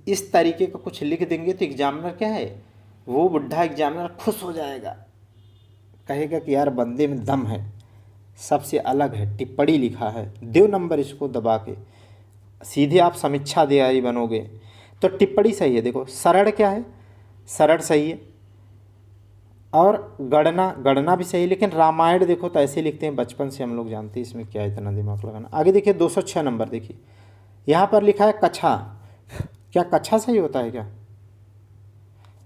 इस तरीके का कुछ लिख देंगे तो एग्जामिनर क्या है, वो बुढ़ा एग्जामिनर खुश हो जाएगा, कहेगा कि यार बंदे में दम है, सबसे अलग है, टिप्पणी लिखा है, दो नंबर इसको दबा के, सीधे आप समीक्षा अधिकारी बनोगे। तो टिप्पणी सही है। देखो सरड़ क्या है, सरड़ सही है, और गणना भी सही है, लेकिन रामायण देखो तो ऐसे लिखते हैं, बचपन से हम लोग जानते हैं, इसमें क्या इतना दिमाग लगाना। आगे देखिए 206 नंबर देखिए, यहाँ पर लिखा है कच्छा, क्या कच्छा सही होता है क्या?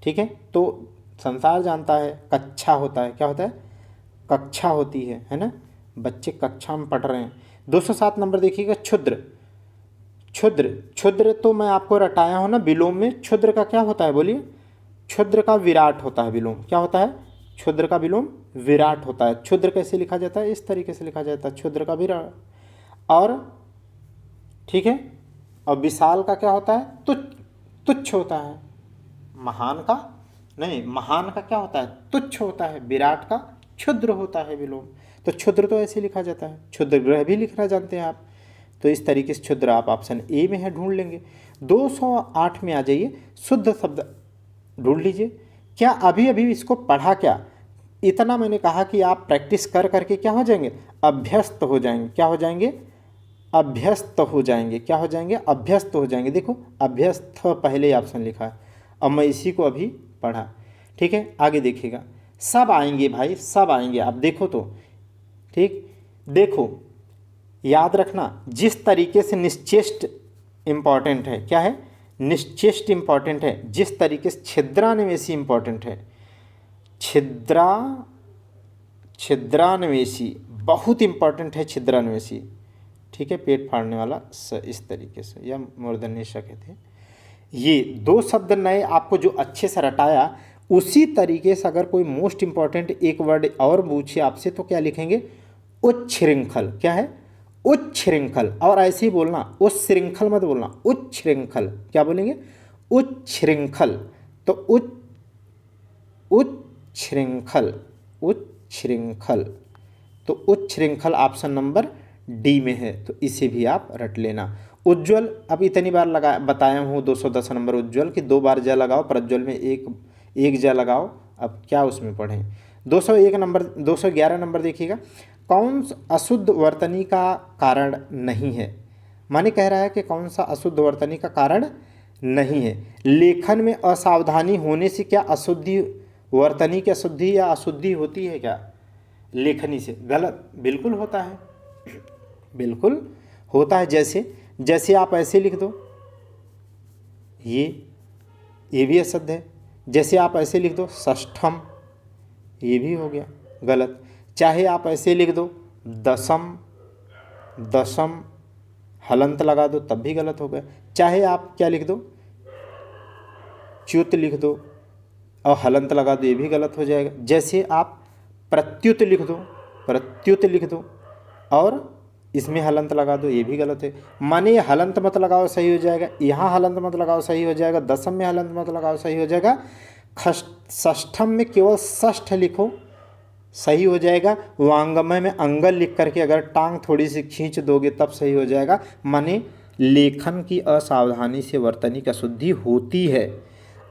ठीक है, तो संसार जानता है कक्षा होता है, क्या होता है? कक्षा होती है ना, बच्चे कक्षा में पढ़ रहे हैं। 207 नंबर देखिएगा, क्षुद्र, क्षुद्र तो मैं आपको रटाया हूँ ना विलोम में, क्षुद्र का क्या होता है बोलिए? क्षुद्र का विराट होता है विलोम, क्या होता है? क्षुद्र का विलोम विराट होता है। क्षुद्र कैसे लिखा जाता है? इस तरीके से लिखा जाता है, क्षुद्र का विराट। और ठीक है, और विशाल का क्या होता है? तुच्छ होता है। महान का नहीं, महान का क्या होता है? तुच्छ होता है। विराट का क्षुद्र होता है विलोम। तो क्षुद्र तो ऐसे लिखा जाता है। क्षुद्र ग्रह भी लिखना जानते हैं आप, तो इस तरीके से क्षुद्र आप ऑप्शन ए में है, ढूंढ लेंगे। 208 में आ जाइए, शुद्ध शब्द ढूंढ लीजिए। क्या अभी अभी इसको पढ़ा क्या? इतना मैंने कहा कि आप प्रैक्टिस कर करके क्या हो जाएंगे? अभ्यस्त हो जाएंगे। क्या हो जाएंगे? अभ्यस्त हो जाएंगे। क्या हो जाएंगे? अभ्यस्त हो जाएंगे। देखो अभ्यस्त पहले ऑप्शन लिखा है, अब मैं इसी को अभी पढ़ा। ठीक है, आगे देखिएगा, सब आएंगे भाई, सब आएंगे। आप देखो तो ठीक, देखो याद रखना, जिस तरीके से निश्चेष्ट इम्पॉर्टेंट है, क्या है? निश्चेष्ट इम्पॉर्टेंट है। जिस तरीके से छिद्रान्वेषी इम्पॉर्टेंट है, छिद्रान्वेषी बहुत इम्पॉर्टेंट है, छिद्रान्वेषी। ठीक है, पेट फाड़ने वाला इस तरीके से, या मूर्धन्य कहते हैं। ये दो शब्द नए आपको जो अच्छे से रटाया, उसी तरीके से अगर कोई मोस्ट इम्पॉर्टेंट एक वर्ड और पूछे आपसे तो क्या लिखेंगे? उच्छृंखल। क्या है? उच्छृंखल। और ऐसे ही बोलना, उच्छृंखल मत बोलना, उच्छृंखल। क्या बोलेंगे? उच्छृंखल। तो उच्छृंखल, उच्छृंखल। तो उच्छृंखल ऑप्शन नंबर डी में है, तो इसे भी आप रट लेना। उज्ज्वल, अब इतनी बार लगा बताया हूँ 210 नंबर उज्ज्वल कि 2 बार ज लगाओ, प्रज्वल में एक ज लगाओ। अब क्या उसमें पढ़ें? 201 नंबर, 211 नंबर देखिएगा, कौन अशुद्ध वर्तनी का कारण नहीं है? माने कह रहा है कि कौन सा अशुद्ध वर्तनी का कारण नहीं है। लेखन में असावधानी होने से क्या अशुद्धि वर्तनी की अशुद्धि या अशुद्धि होती है क्या? लेखनी से? गलत, बिल्कुल होता है, बिल्कुल होता है। जैसे आप ऐसे लिख दो, ये भी अशुद्ध है। जैसे आप ऐसे लिख दो षष्ठम, ये भी हो गया गलत। चाहे आप ऐसे लिख दो दशम हलंत लगा दो, तब भी गलत हो गया। चाहे आप क्या लिख दो, च्युत लिख दो और हलंत लगा दो, ये भी गलत हो जाएगा। जैसे आप प्रत्युत लिख दो और इसमें हलंत लगा दो, ये भी गलत है। माने हलंत मत लगाओ, सही हो जाएगा। यहाँ हलंत मत लगाओ, सही हो जाएगा। दशम में हलंत मत लगाओ, सही हो जाएगा। षष्ठम में केवल षष्ठ लिखो, सही हो जाएगा। वांगमय में अंगल लिख करके अगर टांग थोड़ी सी खींच दोगे तब सही हो जाएगा। माने लेखन की असावधानी से वर्तनी की अशुद्धि होती है।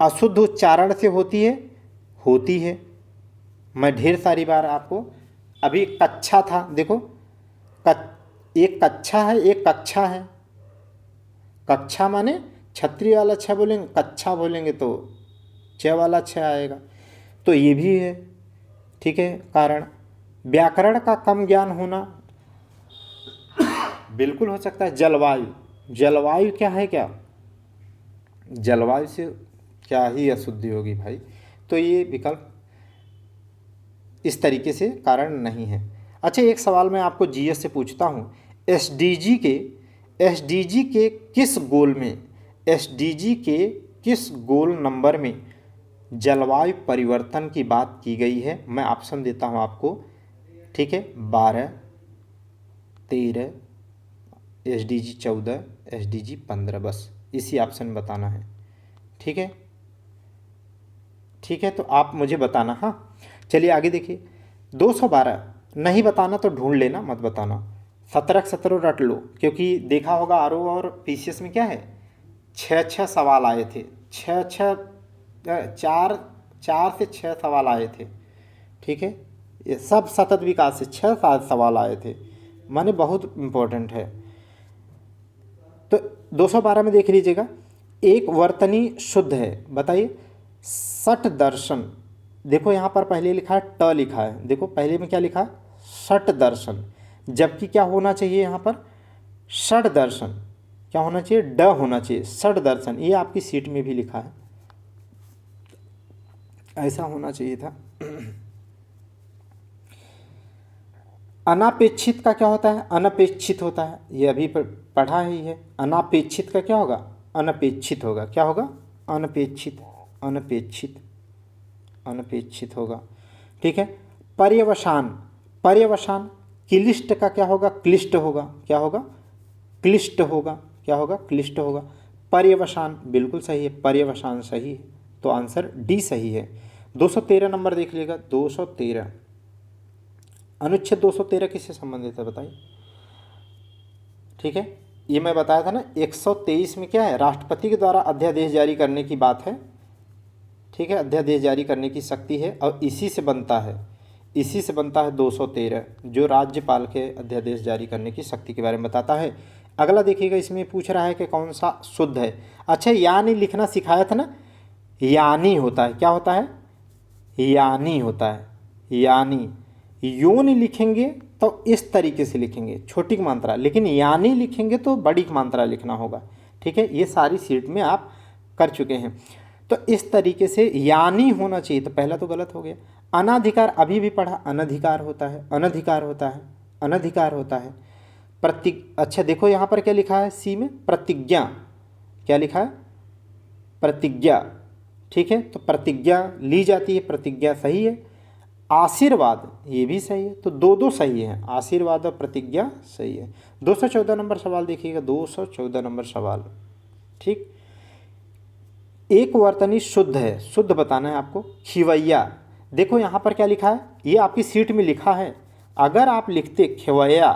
अशुद्ध उच्चारण से होती है। मैं ढेर सारी बार आपको, अभी कक्षा था, देखो एक कक्षा है, एक कक्षा है। कक्षा माने छतरी वाला छ बोलेंगे, कक्षा बोलेंगे तो च वाला छ आएगा, तो ये भी है। ठीक है, कारण व्याकरण का कम ज्ञान होना बिल्कुल हो सकता है। जलवायु क्या है? क्या जलवायु से क्या ही अशुद्धि होगी भाई? तो ये विकल्प इस तरीके से कारण नहीं है। अच्छा, एक सवाल मैं आपको जीएस से पूछता हूँ, एसडीजी के किस गोल नंबर में जलवायु परिवर्तन की बात की गई है? मैं ऑप्शन देता हूँ आपको। ठीक है, 12, 13, एसडीजी 14, एसडीजी 15, बस इसी ऑप्शन में बताना है। ठीक है, तो आप मुझे बताना। हाँ, चलिए आगे देखिए। 212 नहीं बताना तो ढूंढ लेना, मत बताना। 17 रट लो, क्योंकि देखा होगा आरओ और पीसीएस में क्या है, 6 सवाल आए थे। 4 से 6 सवाल आए थे। ठीक है, ये सब सतत विकास से 6-7 सवाल आए थे, माने बहुत इम्पोर्टेंट है। तो 212 में देख लीजिएगा, एक वर्तनी शुद्ध है, बताइए। सठ दर्शन, देखो यहाँ पर पहले लिखा है ट लिखा है, देखो पहले में क्या लिखा है, सठ दर्शन, जबकि क्या होना चाहिए यहाँ पर, षड दर्शन। क्या होना चाहिए, ड होना चाहिए, षड दर्शन। ये आपकी सीट में भी लिखा है, ऐसा होना चाहिए था। अनापेक्षित का क्या होता है, अनपेक्षित होता है, ये अभी पढ़ा ही है। अनापेक्षित का क्या होगा, अनपेक्षित होगा। क्या होगा, अनपेक्षित, अनपेक्षित, अनपेक्षित होगा। ठीक है। पर्यवसान, पर्यवसान क्लिष्ट का क्या होगा? क्लिष्ट होगा। क्या होगा? क्लिष्ट होगा। क्या होगा? क्लिष्ट होगा। पर्यवसान बिल्कुल सही है, पर्यवसान सही है, तो आंसर डी सही है। 213 नंबर देख लीजिएगा, 213 अनुच्छेद 213 किससे संबंधित है बताइए? ठीक है, ये मैं बताया था ना, 123 में क्या है? राष्ट्रपति के द्वारा अध्यादेश जारी करने की बात है। ठीक है, अध्यादेश जारी करने की शक्ति है और इसी से बनता है, इसी से बनता है 213, जो राज्यपाल के अध्यादेश जारी करने की शक्ति के बारे में बताता है। अगला देखिएगा, इसमें पूछ रहा है कि कौन सा शुद्ध है। अच्छा, यानी लिखना सिखाया था ना, यानी होता है, क्या होता है? यानी होता है, यानी। योनि लिखेंगे तो इस तरीके से लिखेंगे, छोटी मात्रा, लेकिन यानी लिखेंगे तो बड़ी मात्रा लिखना होगा। ठीक है, ये सारी सीट में आप कर चुके हैं। तो इस तरीके से यानी होना चाहिए, तो पहला तो गलत हो गया। अनाधिकार अभी भी पढ़ा, अनधिकार होता है, अनधिकार होता है, अनधिकार होता है। अच्छा देखो यहाँ पर क्या लिखा है, सी में प्रतिज्ञा, क्या लिखा है? प्रतिज्ञा। ठीक है, तो प्रतिज्ञा ली जाती है, प्रतिज्ञा सही है। आशीर्वाद ये भी सही है, तो दो दो सही है, आशीर्वाद और प्रतिज्ञा सही है। 214 नंबर सवाल देखिएगा, 214 नंबर सवाल। ठीक, एक वर्तनी शुद्ध है, शुद्ध बताना है आपको। खिवैया, देखो यहाँ पर क्या लिखा है, ये आपकी सीट में लिखा है। अगर आप लिखते खिवैया,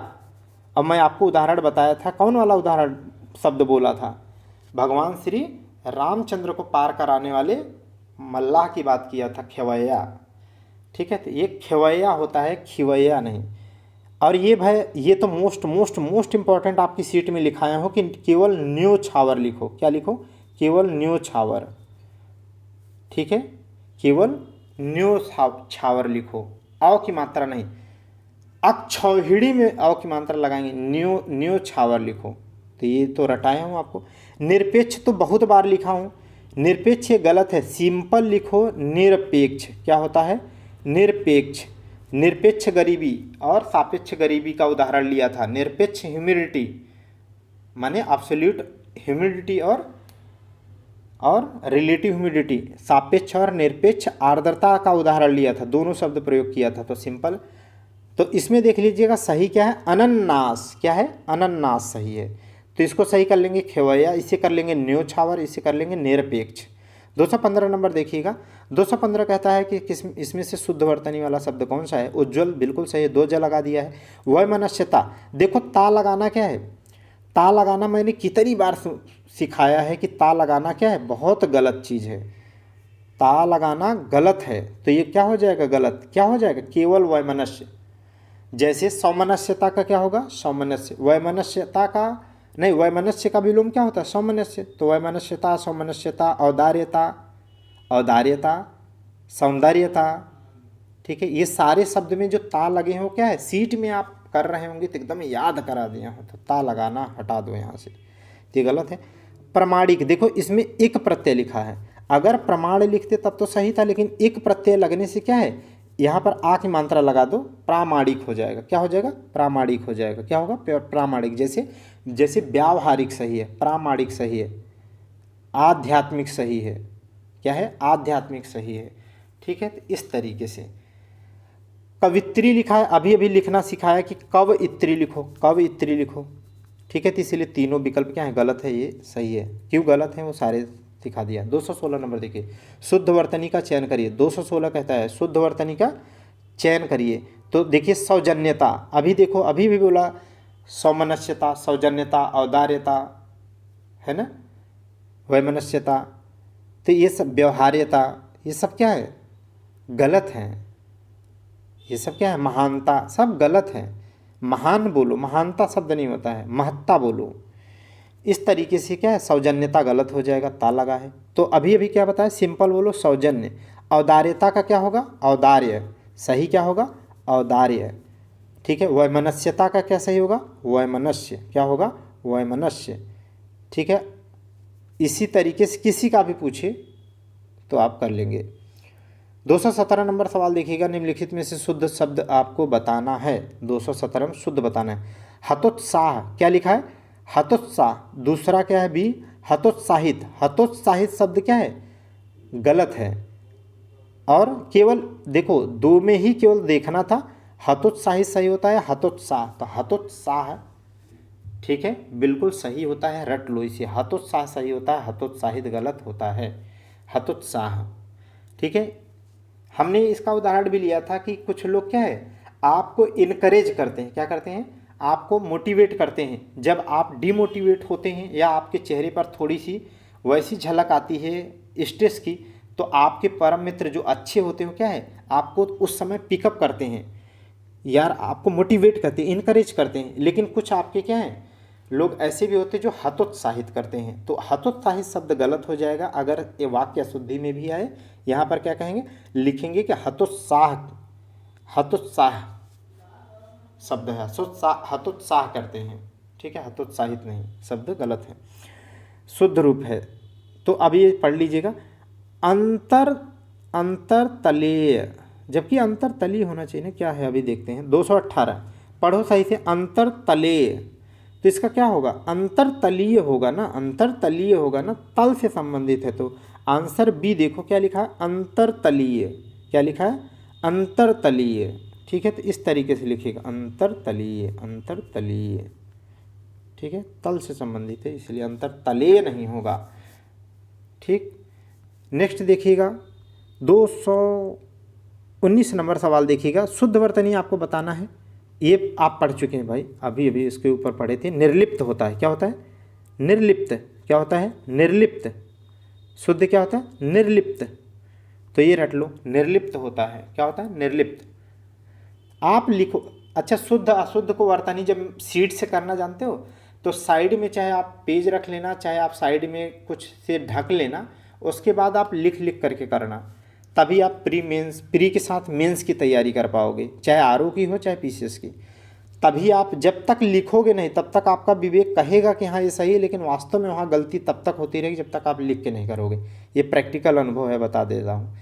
अब मैं आपको उदाहरण बताया था, कौन वाला उदाहरण शब्द बोला था? भगवान श्री रामचंद्र को पार कराने वाले मल्लाह की बात किया था, खिवैया। ठीक है, तो ये खिवैया होता है, खिवैया नहीं। और ये भाई, ये तो मोस्ट मोस्ट मोस्ट इंपॉर्टेंट आपकी सीट में लिखाया हो कि केवल न्योछावर लिखो। क्या लिखो? केवल न्योछावर। ठीक है, केवल न्योछावर लिखो, अ की मात्रा नहीं। अक्षौहिणी में अ की मात्रा लगाएंगे, न्योछावर लिखो। तो ये तो रटाया हूँ आपको। निरपेक्ष तो बहुत बार लिखा हूँ, निरपेक्ष ये गलत है, सिंपल लिखो निरपेक्ष। क्या होता है? निरपेक्ष। निरपेक्ष गरीबी और सापेक्ष गरीबी का उदाहरण लिया था। निरपेक्ष ह्यूमिडिटी माने एब्सोल्यूट ह्यूमिडिटी और रिलेटिव ह्यूमिडिटी। सापेक्ष और निरपेक्ष आर्द्रता का उदाहरण लिया था, दोनों शब्द प्रयोग किया था, तो सिंपल। तो इसमें देख लीजिएगा सही क्या है? अनन्नास। क्या है? अनन्नास सही है, तो इसको सही कर लेंगे खिवैया, इसे कर लेंगे न्योछावर, इसे कर लेंगे निरपेक्ष। 215 नंबर देखिएगा, 215 कहता है कि किस इसमें से शुद्ध वर्तनी वाला शब्द कौन सा है? उज्ज्वल बिल्कुल सही है, 2 ज लगा दिया है। वैमनस्यता, देखो ता लगाना क्या है? ता लगाना मैंने कितनी बार सिखाया है कि ता लगाना क्या है? बहुत गलत चीज़ है, ता लगाना गलत है, तो ये क्या हो जाएगा? गलत। क्या हो जाएगा? केवल वैमनस्य। जैसे सौमनस्यता का क्या होगा? सौमनस्य। वैमनस्यता का नहीं, वैमनस्य का विलोम क्या होता है? सौमनस्य। तो वैमनस्यता, सौमनस्यता, औदार्यता, औदार्यता, सौंदर्यता। ठीक है, ये सारे शब्द में जो ता लगे हो, क्या है? सीट में आप कर रहे होंगे तो एकदम याद करा दिया हो, तो ता लगाना हटा दो यहाँ से, ये गलत है। प्रमाणिक, देखो इसमें एक प्रत्यय लिखा है, अगर प्रमाण लिखते तब तो सही था, लेकिन एक प्रत्यय लगने से क्या है, यहाँ पर आ की मात्रा लगा दो, प्रामाणिक हो जाएगा। क्या हो जाएगा? प्रामाणिक हो जाएगा। क्या होगा? प्रामाणिक। जैसे व्यावहारिक सही है, प्रामाणिक सही है, आध्यात्मिक सही है। क्या है? आध्यात्मिक सही है। ठीक है, तो इस तरीके से। कवित्री लिखा है, अभी अभी लिखना सिखाया कि कवइत्री लिखो, कवइत्री लिखो। ठीक है, तो इसलिए तीनों विकल्प क्या है? गलत है, ये सही है। क्यों गलत है वो सारे सिखा दिया। 216 नंबर देखिए, शुद्ध वर्तनी का चयन करिए। 216 कहता है शुद्ध वर्तनी का चयन करिए। तो देखिए सौजन्यता, अभी देखो अभी भी बोला सौमनस्यता, सौजन्यता, औदार्यता, है ना, वैमनस्यता, तो ये सब व्यवहार्यता, ये सब क्या है? गलत हैं। ये सब क्या है? महानता, सब गलत है। महान बोलो, महानता शब्द नहीं होता है, महत्ता बोलो। इस तरीके से क्या है? सौजन्यता गलत हो जाएगा, ता लगा है। तो अभी अभी क्या बताया? सिंपल बोलो सौजन्य। औदार्यता का क्या होगा? औदार्य। सही क्या होगा? औदार्य। ठीक है, वैमनस्यता का क्या सही होगा? वैमनस्य। क्या होगा? वैमनस्य। ठीक है, इसी तरीके से किसी का भी पूछे तो आप कर लेंगे। 217 नंबर सवाल देखिएगा, निम्नलिखित में से शुद्ध शब्द आपको बताना है। 217 में शुद्ध बताना है। हतोत्साह, क्या लिखा है? हतोत्साह। दूसरा क्या है? बी, हतोत्साहित। हतोत्साहित शब्द क्या है? गलत है। और केवल देखो दो में ही केवल देखना था, हतोत्साहित सही होता है हतोत्साह, तो हतोत्साह ठीक है बिल्कुल सही होता है, रट लो इसे। हतोत्साह सही होता है, हतोत्साहित गलत होता है, हतोत्साह। ठीक है, हमने इसका उदाहरण भी लिया था कि कुछ लोग क्या है आपको इनकरेज करते हैं, क्या करते हैं आपको मोटिवेट करते हैं। जब आप डिमोटिवेट होते हैं या आपके चेहरे पर थोड़ी सी वैसी झलक आती है स्ट्रेस की, तो आपके परम मित्र जो अच्छे होते हैं क्या है आपको उस समय पिकअप करते हैं यार, आपको मोटिवेट करते हैं, इनकरेज करते हैं। लेकिन कुछ आपके क्या हैं लोग ऐसे भी होते हैं जो हतोत्साहित करते हैं, तो हतोत्साहित शब्द गलत हो जाएगा अगर ये वाक्य शुद्धि में भी आए। यहाँ पर क्या कहेंगे, लिखेंगे कि हतोत्साह, हतोत्साह शब्द है, हतोत्साह, हतोत्साह करते हैं। ठीक है, हतोत्साहित नहीं, शब्द गलत है, शुद्ध रूप है। तो अब ये पढ़ लीजिएगा, अंतर अंतरतलीय, जबकि अंतरतलीय होना चाहिए ना, क्या है अभी देखते हैं। 218 पढ़ो सही से, अंतरतलीय, तो इसका क्या होगा अंतरतलीय होगा ना, अंतरतलीय होगा ना, तल से संबंधित है। तो आंसर बी देखो क्या लिखा है, अंतरतलीय, क्या लिखा है अंतरतलीय। ठीक है, तो इस तरीके से लिखिएगा अंतरतलीय, अंतरतलीय। ठीक है, तल से संबंधित है इसलिए अंतरतलीय नहीं होगा। ठीक, नेक्स्ट देखिएगा 219 नंबर सवाल देखिएगा, शुद्ध वर्तनी आपको बताना है। ये आप पढ़ चुके हैं भाई, अभी अभी इसके ऊपर पढ़े थे। निर्लिप्त होता है, क्या होता है निर्लिप्त, क्या होता है निर्लिप्त, शुद्ध क्या होता है निर्लिप्त, तो ये रट लो निर्लिप्त होता है, क्या होता है निर्लिप्त। आप लिखो, अच्छा शुद्ध अशुद्ध को वर्तनी जब सीट से करना जानते हो तो साइड में चाहे आप पेज रख लेना, चाहे आप साइड में कुछ से ढक लेना, उसके बाद आप लिख लिख करके करना, तभी आप प्री के साथ मेंस की तैयारी कर पाओगे, चाहे आरओ की हो चाहे पीसीएस की। तभी आप जब तक लिखोगे नहीं तब तक आपका विवेक कहेगा कि हाँ ये सही है, लेकिन वास्तव में वहाँ गलती तब तक होती रहेगी जब तक आप लिख के नहीं करोगे। ये प्रैक्टिकल अनुभव है, बता देता हूँ।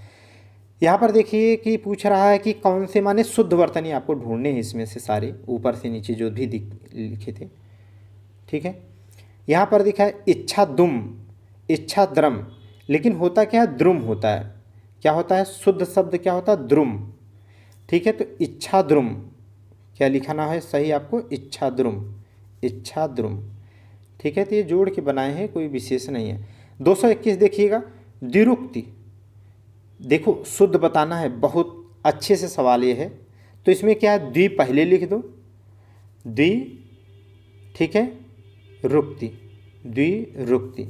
यहाँ पर देखिए कि पूछ रहा है कि कौन से माने शुद्ध वर्तनी आपको ढूंढने हैं इसमें से सारे, ऊपर से नीचे जो भी लिखे थे। ठीक है, यहाँ पर दिखा है इच्छा दुम, इच्छा द्रम, लेकिन होता क्या है द्रुम होता है, क्या होता है शुद्ध शब्द क्या होता है द्रुम। ठीक है, तो इच्छा द्रुम क्या लिखाना है सही आपको, इच्छा द्रुम, इच्छा द्रुम। ठीक है, तो ये जोड़ के बनाए हैं, कोई विशेष नहीं है। 221 देखिएगा, द्विरुक्ति, देखो शुद्ध बताना है, बहुत अच्छे से सवाल ये है। तो इसमें क्या है द्वि पहले लिख दो, द्वि, ठीक है रुक्ति, द्विरुक्ति,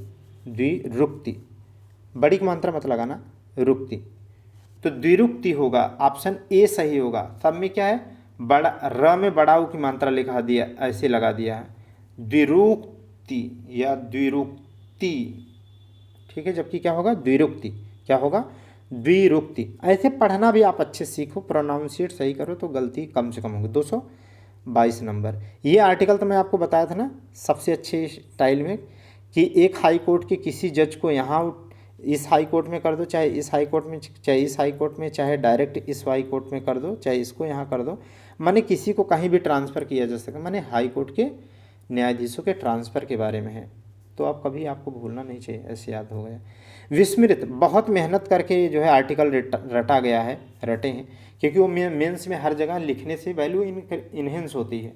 द्विरुक्ति, बड़ी मात्रा मत लगाना रुक्ति, तो द्विरुक्ति होगा, ऑप्शन ए सही होगा। सब में क्या है बड़ा र में बड़ाऊ की मात्रा लिखा दिया, ऐसे लगा दिया है द्विरुक्ति या द्विरुक्ति। ठीक है, जबकि क्या होगा द्विरुक्ति, क्या होगा द्विरुक्ति। ऐसे पढ़ना भी आप अच्छे सीखो, प्रोनाउंसिएट सही करो तो गलती कम से कम होगी। 222 नंबर, ये आर्टिकल तो मैं आपको बताया था ना सबसे अच्छे स्टाइल में, कि एक हाई कोर्ट के किसी जज को यहाँ इस हाई कोर्ट में कर दो, चाहे इस हाई कोर्ट में, चाहे इस हाई कोर्ट में, चाहे डायरेक्ट इस हाई कोर्ट में कर दो, चाहे इसको यहाँ कर दो, माने किसी को कहीं भी ट्रांसफ़र किया जा सके, माने हाई कोर्ट के न्यायाधीशों के ट्रांसफ़र के बारे में है। तो आप कभी आपको भूलना नहीं चाहिए, ऐसे याद हो गया। विस्मृत, बहुत मेहनत करके जो है आर्टिकल रटा गया है, रटे हैं, क्योंकि वो मेंस में हर जगह लिखने से वैल्यू इन्हेंस होती है।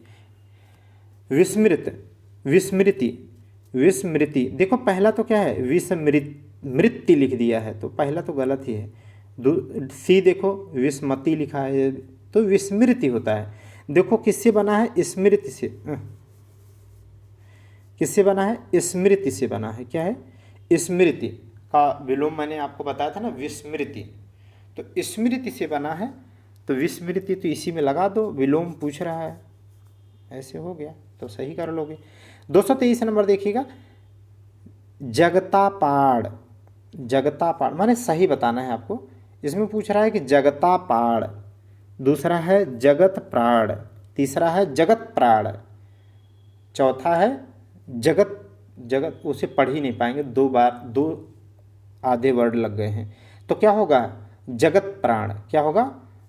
विस्मृत, विस्मृति, विस्मृति, देखो पहला तो क्या है मृत्यु लिख दिया है, तो पहला तो गलत ही है। सी देखो विस्मृति लिखा है, तो विस्मृति होता है। देखो किससे बना है स्मृति से, किससे बना है स्मृति से बना है, क्या है स्मृति का विलोम मैंने आपको बताया था ना विस्मृति, तो स्मृति से बना है, तो विस्मृति तो इसी में लगा दो, विलोम पूछ रहा है, ऐसे हो गया तो सही कर लोगे। 223 नंबर देखिएगा, जगतापाड़, जगतापाड़ माने सही बताना है आपको। इसमें पूछ रहा है कि जगतापाड़, दूसरा है जगत प्राण, तीसरा है जगत प्राण, चौथा है जगत, जगत उसे पढ़ ही नहीं पाएंगे, दो बार दो आधे वर्ड लग गए हैं, तो क्या होगा जगत प्राण, क्या होगा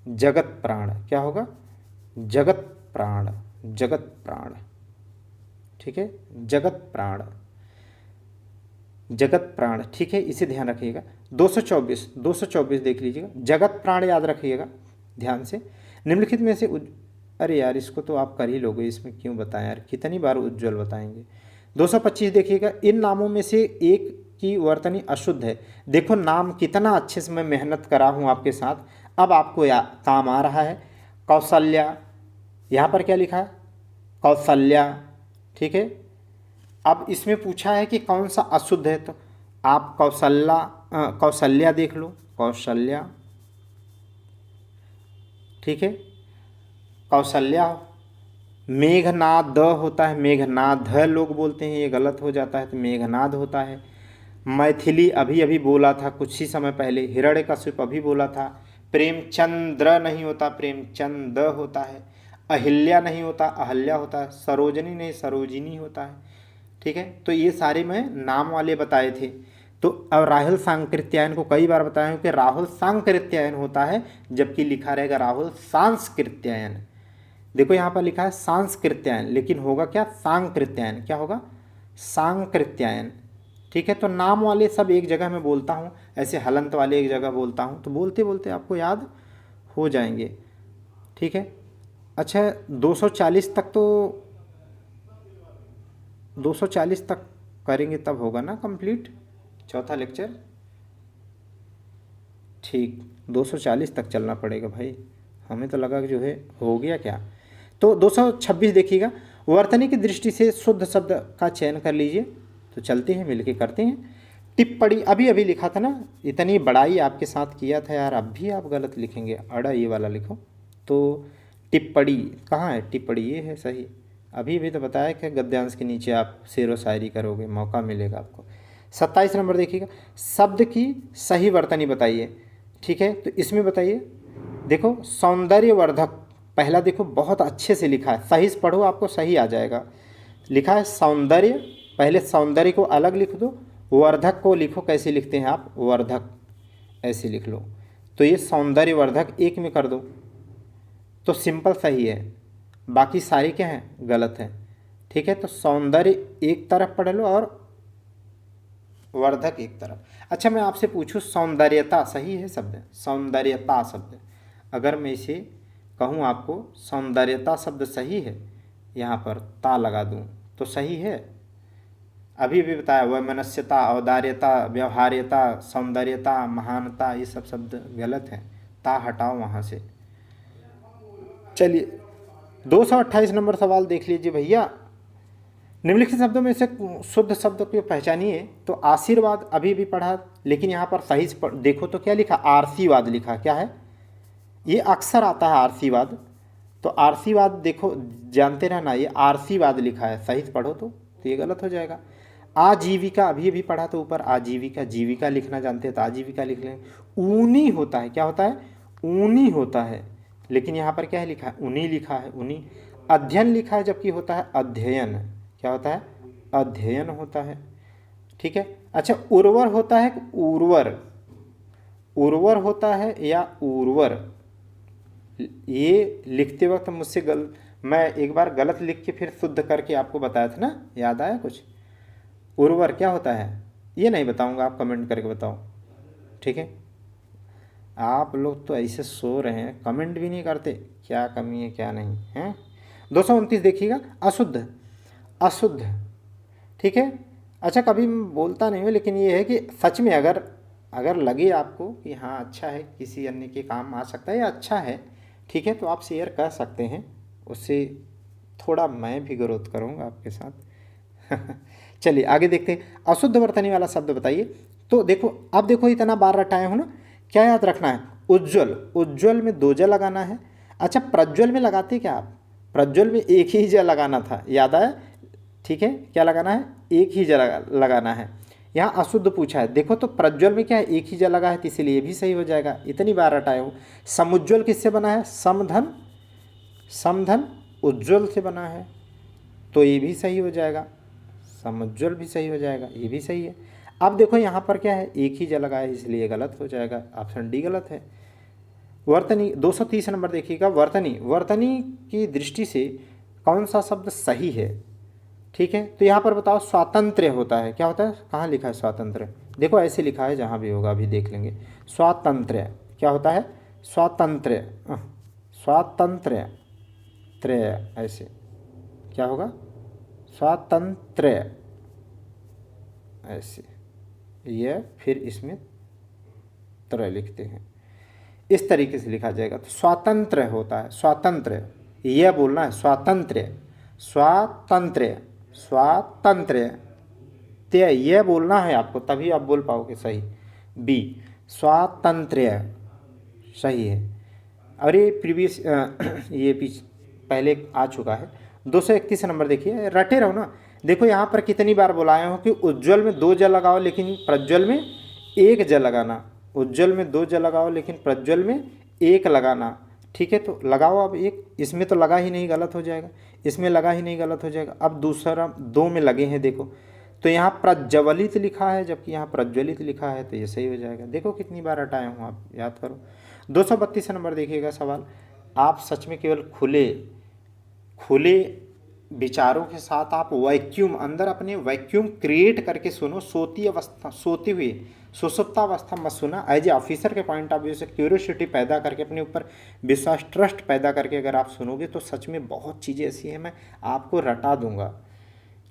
जगत प्राण, क्या होगा जगत प्राण, जगत प्राण। ठीक है, जगत प्राण, जगत प्राण, ठीक है, इसे ध्यान रखिएगा। 224 देख लीजिएगा, जगत प्राण याद रखिएगा ध्यान से। निम्नलिखित में से अरे यार इसको तो आप कर ही लोगे, इसमें क्यों बताएं यार, कितनी बार उज्ज्वल बताएंगे। 225 देखिएगा, इन नामों में से एक की वर्तनी अशुद्ध है। देखो नाम कितना अच्छे से मैं मेहनत करा हूँ आपके साथ, अब आपको काम आ रहा है। कौशल्या, यहाँ पर क्या लिखा है, कौशल्या, ठीक है। अब इसमें पूछा है कि कौन सा अशुद्ध है, तो आप कौशल्या देख लो, कौशल्या, ठीक है। कौशल्या, मेघनाद होता है, मेघनाद लोग बोलते हैं, ये गलत हो जाता है, तो मेघनाद होता है। मैथिली अभी अभी बोला था कुछ ही समय पहले, हिरण्यकशिप अभी बोला था। प्रेमचंद्र नहीं होता, प्रेमचंद होता है। अहिल्या नहीं होता, अहल्या होता है। सरोजनी नहीं, सरोजिनी होता है, ठीक है। तो ये सारे मैं नाम वाले बताए थे। तो अब राहुल सांकृत्यायन को कई बार बताया हूँ कि राहुल सांकृत्यायन होता है, जबकि लिखा रहेगा राहुल सांस्कृत्यायन। देखो यहाँ पर लिखा है सांस्कृत्यायन, लेकिन होगा क्या, सांकृत्यायन। क्या होगा, सांकृत्यायन, ठीक है। तो नाम वाले सब एक जगह मैं बोलता हूँ, ऐसे हलंत वाले एक जगह बोलता हूँ, तो बोलते बोलते आपको याद हो जाएंगे, ठीक है। अच्छा 240 तक, तो 240 तक करेंगे तब होगा ना कंप्लीट चौथा लेक्चर, ठीक। 240 तक चलना पड़ेगा भाई, हमें तो लगा कि जो है हो गया क्या। तो 226 देखिएगा, वर्तनी की दृष्टि से शुद्ध शब्द का चयन कर लीजिए। तो चलते हैं मिलके करते हैं। टिप्पणी अभी अभी लिखा था ना, इतनी बड़ाई आपके साथ किया था यार, अब भी आप गलत लिखेंगे, अड़ा ये वाला लिखो। तो टिप्पणी कहाँ है, टिप्पणी ये है सही। अभी भी तो बताया कि गद्यांश के नीचे आप शेर व शायरी करोगे, मौका मिलेगा आपको। 27 नंबर देखिएगा, शब्द की सही वर्तनी बताइए, ठीक है। तो इसमें बताइए, देखो सौंदर्यवर्धक, पहला देखो बहुत अच्छे से लिखा है, सही से पढ़ो आपको सही आ जाएगा। लिखा है सौंदर्य, पहले सौंदर्य को अलग लिख दो, वर्धक को लिखो, कैसे लिखते हैं आप, वर्धक ऐसे लिख लो। तो ये सौंदर्यवर्धक एक में कर दो, तो सिंपल सही है, बाकी सारे क्या हैं, गलत हैं, ठीक है। तो सौंदर्य एक तरफ पढ़ लो और वर्धक एक तरफ। अच्छा मैं आपसे पूछूं, सौंदर्यता सही है शब्द, सौंदर्यता शब्द, अगर मैं इसे कहूँ आपको सौंदर्यता शब्द सही है, यहाँ पर ता लगा दूँ तो सही है। अभी भी बताया, वैमनस्यता, औदार्यता, व्यवहार्यता, सौंदर्यता, महानता, ये सब शब्द गलत हैं, ता हटाओ वहाँ से। चलिए 228 नंबर सवाल देख लीजिए भैया, निम्नलिखित शब्दों में से शुद्ध शब्द को पहचानिए। तो आशीर्वाद अभी भी पढ़ा, लेकिन यहाँ पर सही से देखो तो क्या लिखा, आरसीवाद लिखा, क्या है ये, अक्सर आता है आरसीवाद, तो आरसीवाद देखो जानते रहना, ये आरसीवाद लिखा है, सही से पढ़ो तो ये गलत हो जाएगा। आजीविका अभी भी पढ़ा, तो ऊपर आजीविका, जीविका लिखना जानते हैं तो आजीविका लिख लेंगे। ऊनी होता है, क्या होता है, ऊनी होता है, लेकिन यहाँ पर क्या है लिखा है, ऊनी लिखा है, ऊनी। अध्ययन लिखा है, जबकि होता है अध्ययन, क्या होता है, अध्ययन होता है, ठीक है। अच्छा उर्वर होता है, उर्वर, उर्वर होता है या उर्वर, ये लिखते वक्त मुझसे मैं एक बार गलत लिख के फिर शुद्ध करके आपको बताया था ना, याद आया कुछ। उर्वर क्या होता है ये नहीं बताऊंगा, आप कमेंट करके बताओ, ठीक है। आप लोग तो ऐसे सो रहे हैं, कमेंट भी नहीं करते, क्या कमी है क्या नहीं है। 229 देखिएगा, अशुद्ध, अशुद्ध, ठीक है। अच्छा कभी बोलता नहीं हूँ, लेकिन ये है कि सच में अगर लगे आपको कि हाँ अच्छा है, किसी अन्य के काम आ सकता है या अच्छा है, ठीक है, तो आप शेयर कर सकते हैं, उससे थोड़ा मैं भी ग्रोथ करूँगा आपके साथ। चलिए आगे देखते हैं, अशुद्ध वर्तनी वाला शब्द बताइए। तो देखो अब देखो, इतना बार रटाया हूँ ना, क्या याद रखना है, उज्ज्वल, उज्ज्वल में 2 ज लगाना है। अच्छा प्रज्वल में लगाते क्या आप, प्रज्वल में एक ही ज लगाना था, याद आया, ठीक है। क्या लगाना है, एक ही ज लगाना है। यहाँ अशुद्ध पूछा है, देखो तो प्रज्वल में क्या है, एक ही ज लगा है, तो इसीलिए भी सही हो जाएगा, इतनी बार रटाया हूँ। समुज्ज्वल किससे बना है, समधन, समधन उज्ज्वल से बना है, तो ये भी सही हो जाएगा, समुज्ज्वल भी सही हो जाएगा, ये भी सही है। अब देखो यहाँ पर क्या है, एक ही ज लगा है, इसलिए गलत हो जाएगा, ऑप्शन डी गलत है। वर्तनी 230 नंबर देखिएगा, वर्तनी, वर्तनी की दृष्टि से कौन सा शब्द सही है, ठीक है। तो यहाँ पर बताओ स्वातंत्र्य होता है, क्या होता है, कहाँ लिखा है स्वातंत्र्य, देखो ऐसे लिखा है, जहाँ भी होगा अभी देख लेंगे। स्वातंत्र्य क्या होता है, स्वातंत्र्य, स्वातंत्र्य, त्रय, ऐसे क्या होगा, स्वातंत्र्य, ऐसे, यह फिर इसमें त्रय लिखते हैं, इस तरीके से लिखा जाएगा। तो स्वातंत्र्य होता है, स्वातंत्र्य, यह बोलना है स्वातंत्र्य, स्वातंत्र्य, स्वातंत्र्य, त्य, यह बोलना है आपको, तभी आप बोल पाओगे सही। बी, स्वातंत्र्य, सही है। और ये प्रीवियस ये पहले आ चुका है। 231 नंबर देखिए, रटे रहो ना। देखो यहाँ पर कितनी बार बुलाया हूँ कि उज्ज्वल में 2 ज लगाओ लेकिन प्रज्वल में 1 ज लगाना, उज्ज्वल में 2 ज लगाओ लेकिन प्रज्वल में 1 लगाना, ठीक है। तो लगाओ अब 1, इसमें तो लगा ही नहीं, गलत हो जाएगा, इसमें लगा ही नहीं, गलत हो जाएगा। अब दूसरा 2 में लगे हैं, देखो तो यहाँ प्रज्वलित लिखा है जबकि यहाँ प्रज्वलित लिखा है, तो ये सही हो जाएगा। देखो कितनी बार हटाया हूँ, आप याद करो। 232 नंबर देखिएगा सवाल, आप सच में केवल खुले खुले विचारों के साथ आप वैक्यूम, अंदर अपने वैक्यूम क्रिएट करके सुनो। सोती अवस्था, सोती हुई सुसुप्तावस्था मत सुना। एज ए ऑफिसर के पॉइंट ऑफ व्यू से क्यूरियोसिटी पैदा करके, अपने ऊपर विश्वास, ट्रस्ट पैदा करके अगर आप सुनोगे तो सच में बहुत चीज़ें ऐसी हैं, मैं आपको रटा दूंगा,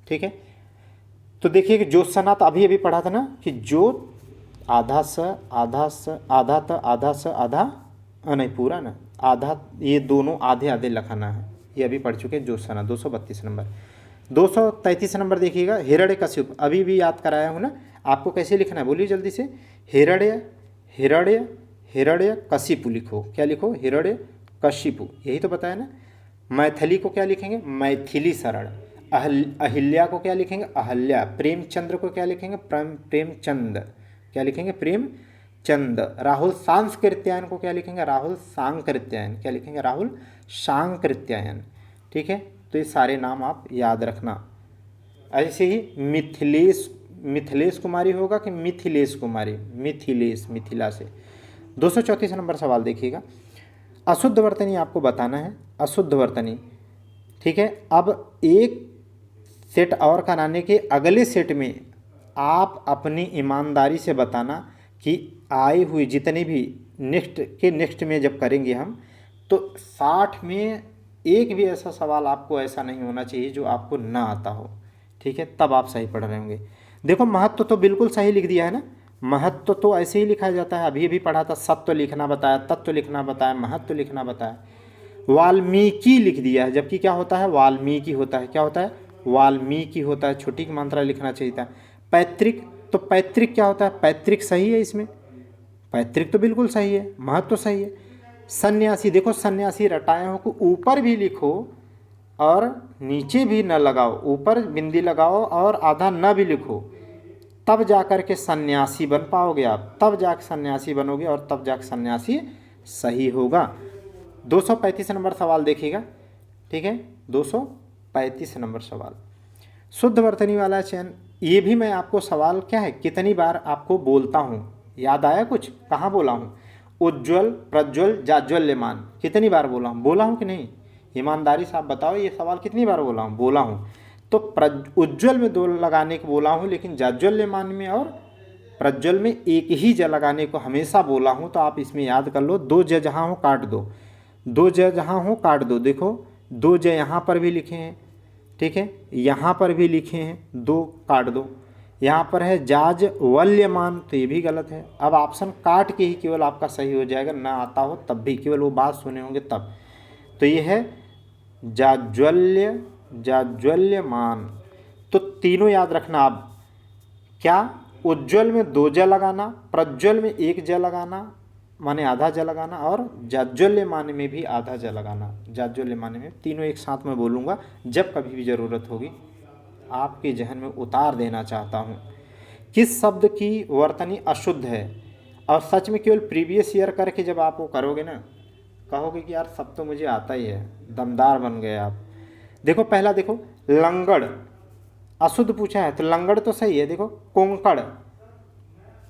ठीक है। तो देखिए कि ज्योत्सना, तो अभी अभी पढ़ा था ना कि ज्योत आधा स आधा स आधा त आधा स आधा, नहीं पूरा ना, आधा, ये दोनों आधे आधे लिखाना है, ये अभी पढ़ चुके हैं ज्योत्सना। 232 नंबर। 233 नंबर देखिएगा, हिरण्यकशिपु, अभी भी याद कराया हूँ ना आपको, कैसे लिखना है बोलिए जल्दी से। हिरण्य हिरण्य हिरण्यकशिपु लिखो, क्या लिखो, हिरण्यकशिपु, यही तो बताया ना। मैथिली को क्या लिखेंगे, मैथिली शरण। अहिल्या को क्या लिखेंगे, अहल्या। प्रेमचंद्र को क्या लिखेंगे, प्रेमचंद, क्या लिखेंगे, प्रेमचंद। राहुल सांकृत्यायन को क्या लिखेंगे, राहुल सांकृत्यायन, क्या लिखेंगे, राहुल सांकृत्यायन, ठीक है। तो ये सारे नाम आप याद रखना। ऐसे ही मिथिलेश कुमारी होगा कि मिथिलेश कुमारी, मिथिलेश, मिथिला से। 234 नंबर सवाल देखिएगा, अशुद्ध वर्तनी आपको बताना है, अशुद्ध वर्तनी, ठीक है। अब एक सेट और कराने के अगले सेट में आप अपनी ईमानदारी से बताना कि आई हुई जितनी भी नेक्स्ट में जब करेंगे हम, तो 60 में एक भी ऐसा सवाल आपको ऐसा नहीं होना चाहिए जो आपको ना आता हो, ठीक है, तब आप सही पढ़ रहे होंगे। देखो महत्व तो बिल्कुल सही लिख दिया है ना, महत्व तो ऐसे ही लिखा जाता है, अभी अभी पढ़ा था, सत्व लिखना बताया, तत्व लिखना बताया, महत्व लिखना बताया। वाल्मीकि लिख दिया है, जबकि क्या होता है, वाल्मीकि होता है, क्या होता है, वाल्मीकि होता है, छोटी की मात्रा लिखना चाहिए था। पैतृक, तो पैतृक क्या होता है, पैतृक सही है, इसमें पैतृक तो बिल्कुल सही है, महत्व तो सही है। सन्यासी, देखो सन्यासी रटाए हो को ऊपर भी लिखो और नीचे भी न लगाओ, ऊपर बिंदी लगाओ और आधा न भी लिखो, तब जाकर के सन्यासी बन पाओगे आप, तब जाकर सन्यासी बनोगे और तब जाकर सन्यासी सही होगा। 235 नंबर सवाल देखिएगा, ठीक है। 235 नंबर सवाल, शुद्ध वर्तनी वाला चयन। ये भी मैं आपको सवाल क्या है, कितनी बार आपको बोलता हूँ, याद आया कुछ, कहाँ बोला हूँ, उज्ज्वल, प्रज्वल, जाज्वल्यमान, कितनी बार बोला हूँ कि नहीं, ईमानदारी से आप बताओ, ये सवाल कितनी बार बोला हूँ। तो उज्ज्वल में 2 लगाने को बोला हूँ, लेकिन जाज्वल्यमान में और प्रज्वल में 1 ही ज लगाने को हमेशा बोला हूँ। तो आप इसमें याद कर लो, 2 ज जहाँ हो काट दो, 2 ज जहाँ हो काट दो। देखो 2 ज यहाँ पर भी लिखे हैं, ठीक है, यहाँ पर भी लिखे हैं, 2 काट दो। यहाँ पर है जाज्वल्यमान, तो ये भी गलत है। अब ऑप्शन काट के ही केवल आपका सही हो जाएगा, ना आता हो तब भी, केवल वो बात सुने होंगे तब। तो ये है जाज्वल्यमान। तो तीनों याद रखना आप, क्या, उज्ज्वल में 2 ज लगाना, प्रज्वल में 1 ज लगाना, माने आधा ज लगाना, और जाज्वल्यमान में भी आधा ज लगाना। जाज्वल्यमान में तीनों एक साथ में बोलूँगा, जब कभी भी ज़रूरत होगी आपके जहन में उतार देना चाहता हूँ। किस शब्द की वर्तनी अशुद्ध है, और सच में केवल प्रीवियस ईयर करके जब आप वो करोगे ना, कहोगे कि यार सब तो मुझे आता ही है, दमदार बन गए आप। देखो पहला देखो, लंगड़ अशुद्ध पूछा है, तो लंगड़ तो सही है। देखो कोंकण,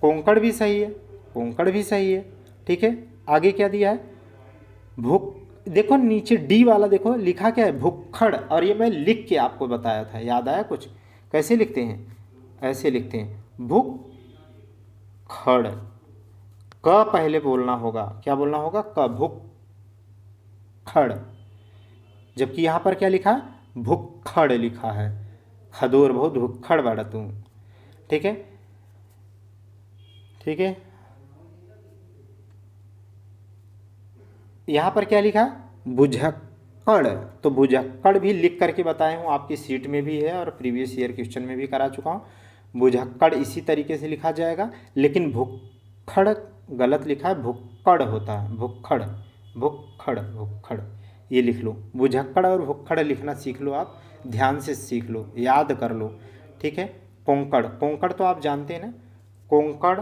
कोंकण भी सही है, कोंकण भी सही है, ठीक है। आगे क्या दिया है, देखो नीचे डी वाला देखो लिखा क्या है, भुक्खड़, और ये मैं लिख के आपको बताया था, याद आया कुछ? कैसे लिखते हैं? ऐसे लिखते हैं, भुक्खड़। क पहले बोलना होगा, क्या बोलना होगा? क, भुक्खड़। जबकि यहाँ पर क्या लिखा है? भुक्खड़ लिखा है। खदोर बहुत भुक्खड़ बाड़ा तू। ठीक है, ठीक है। यहाँ पर क्या लिखा? बुझक्कड़। तो बुझक्कड़ भी लिख करके बताया हूँ, आपकी सीट में भी है और प्रीवियस ईयर क्वेश्चन में भी करा चुका हूँ। बुझक्कड़ इसी तरीके से लिखा जाएगा, लेकिन भुक्खड़ गलत लिखा है, भुक्कड़ होता है, भुक्खड़, भुक्खड़, भुक्खड़, ये लिख लो। बुझक्कड़ और भुक्खड़ लिखना सीख लो, आप ध्यान से सीख लो, याद कर लो। ठीक है। कोंकण, कोंकण तो आप जानते हैं ना, कोंकण,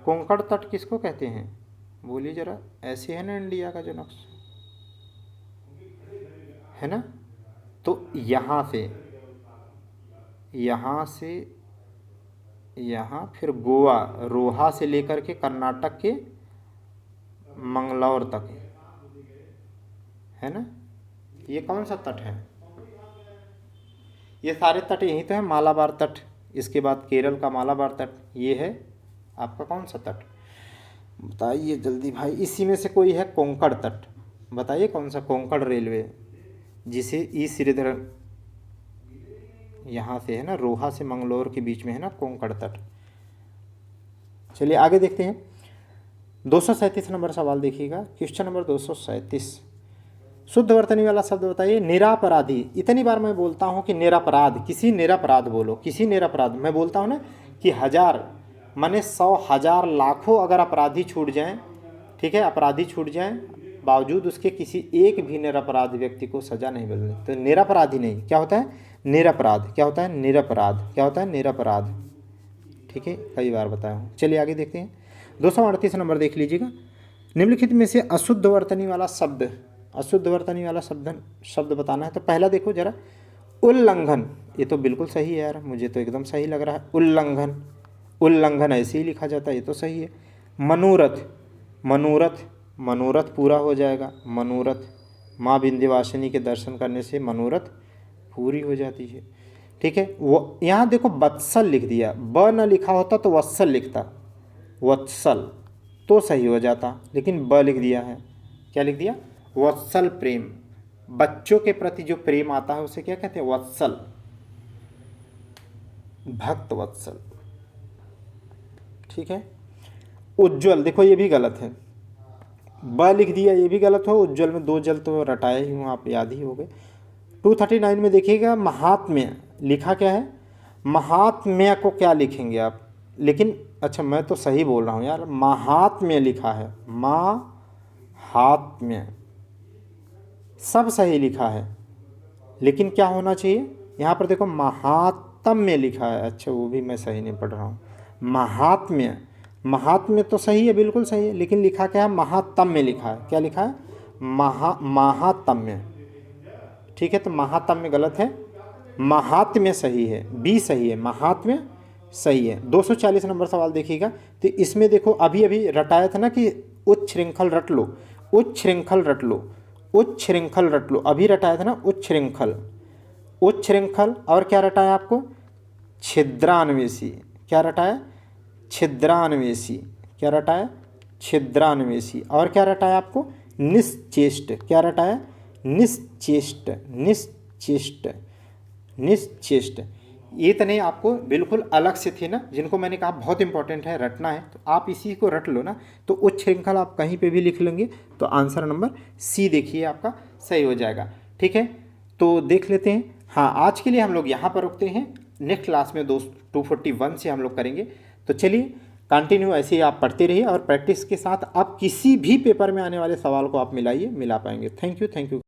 कोंकण तट किसको कहते हैं? बोलिए जरा। ऐसे है ना इंडिया का जो नक्शा, है ना? तो यहाँ से यहाँ, फिर गोवा, रोहा से लेकर के कर्नाटक के मंगलौर तक, है ना? ये कौन सा तट है? ये सारे तट यहीं तो है, मालाबार तट, इसके बाद केरल का मालाबार तट, ये है आपका कौन सा तट? बताइए जल्दी भाई। इसी में से कोई है कोंकण तट, बताइए कौन सा? कोंकण रेलवे, जिसे ई श्रीधर, यहाँ से है ना, रोहा से मंगलोर के बीच में है ना कोंकण तट। चलिए आगे देखते हैं। 237 नंबर सवाल देखिएगा, क्वेश्चन नंबर 237। शुद्ध वर्तनी वाला शब्द बताइए। निरापराधी, इतनी बार मैं बोलता हूँ कि निरपराध, किसी निरपराध बोलो, किसी निरपराध। मैं बोलता हूँ ना कि 1000 माने 100, 1000, लाखों अगर अपराधी छूट जाएं, ठीक है, अपराधी छूट जाएं, बावजूद उसके किसी एक भी निरपराध व्यक्ति को सज़ा नहीं मिलनी, तो निरपराधी नहीं, क्या होता है? निरपराध। क्या होता है? निरपराध। क्या होता है? निरपराध। ठीक है, कई बार बताया हूँ। चलिए आगे देखते हैं। 238 नंबर देख लीजिएगा। निम्नलिखित में से अशुद्ध वर्तनी वाला शब्द, अशुद्ध वर्तनी वाला शब्द बताना है। तो पहला देखो जरा, उल्लंघन। ये तो बिल्कुल सही है यार, मुझे तो एकदम सही लग रहा है। उल्लंघन, उल्लंघन ऐसे ही लिखा जाता है, ये तो सही है। मनोरथ, मनोरथ, मनोरथ पूरा हो जाएगा। मनोरथ, माँ विंध्यवासिनी के दर्शन करने से मनोरथ पूरी हो जाती है। ठीक है। वो यहाँ देखो वत्सल लिख दिया, ब न लिखा होता तो वत्सल लिखता, वत्सल तो सही हो जाता, लेकिन ब लिख दिया है। क्या लिख दिया? वत्सल प्रेम। बच्चों के प्रति जो प्रेम आता है उसे क्या कहते हैं? वत्सल, भक्त वत्सल। ठीक है। उज्ज्वल, देखो ये भी गलत है, ब लिख दिया, ये भी गलत हो। उज्ज्वल में 2 जल तो रटाए ही हूँ, आप याद ही हो गए। 239 में देखिएगा, महात्म्य लिखा क्या है? महात्म्य को क्या लिखेंगे आप? लेकिन अच्छा मैं तो सही बोल रहा हूँ यार, महात्म्य लिखा है, महात्म्य, सब सही लिखा है, लेकिन क्या होना चाहिए? यहाँ पर देखो महात्म्य लिखा है। अच्छा वो भी मैं सही नहीं पढ़ रहा हूँ। महात्म्य, महात्म्य तो सही है, बिल्कुल सही है, लेकिन लिखा क्या है? महात्म्य लिखा है। क्या लिखा है? महात्म्य। ठीक है, तो महात्म्य गलत है, महात्म्य सही है, बी सही है, महात्म्य सही है। 240 नंबर सवाल देखिएगा। तो इसमें देखो अभी अभी रटाया था ना कि उच्छृंखल रट लो, उच्छृंखल रट लो, उच्छृंखल रट लो, अभी रटाया था ना उच्छृंखल, उच्छृंखल। और क्या रटाया आपको? छिद्रान्वेषी। क्या रटाया? छिद्रान्वेषी। क्या रटाया? छिद्रान्वेषी। और क्या रटाया आपको? निश्चेष्ट। क्या रटाया? निश्चेष्ट, निश्चेष्ट, निश्चेष्ट। ये तो नहीं, आपको बिल्कुल अलग से थे ना, जिनको मैंने कहा बहुत इंपॉर्टेंट है, रटना है, तो आप इसी को रट लो ना। तो उच्छृंखल आप कहीं पे भी लिख लेंगे तो आंसर नंबर सी देखिए आपका सही हो जाएगा। ठीक है, तो देख लेते हैं। हाँ, आज के लिए हम लोग यहाँ पर रुकते हैं, नेक्स्ट क्लास में 241 से हम लोग करेंगे। तो चलिए कंटिन्यू ऐसे ही आप पढ़ते रहिए और प्रैक्टिस के साथ आप किसी भी पेपर में आने वाले सवाल को आप मिला पाएंगे। Thank you, thank you.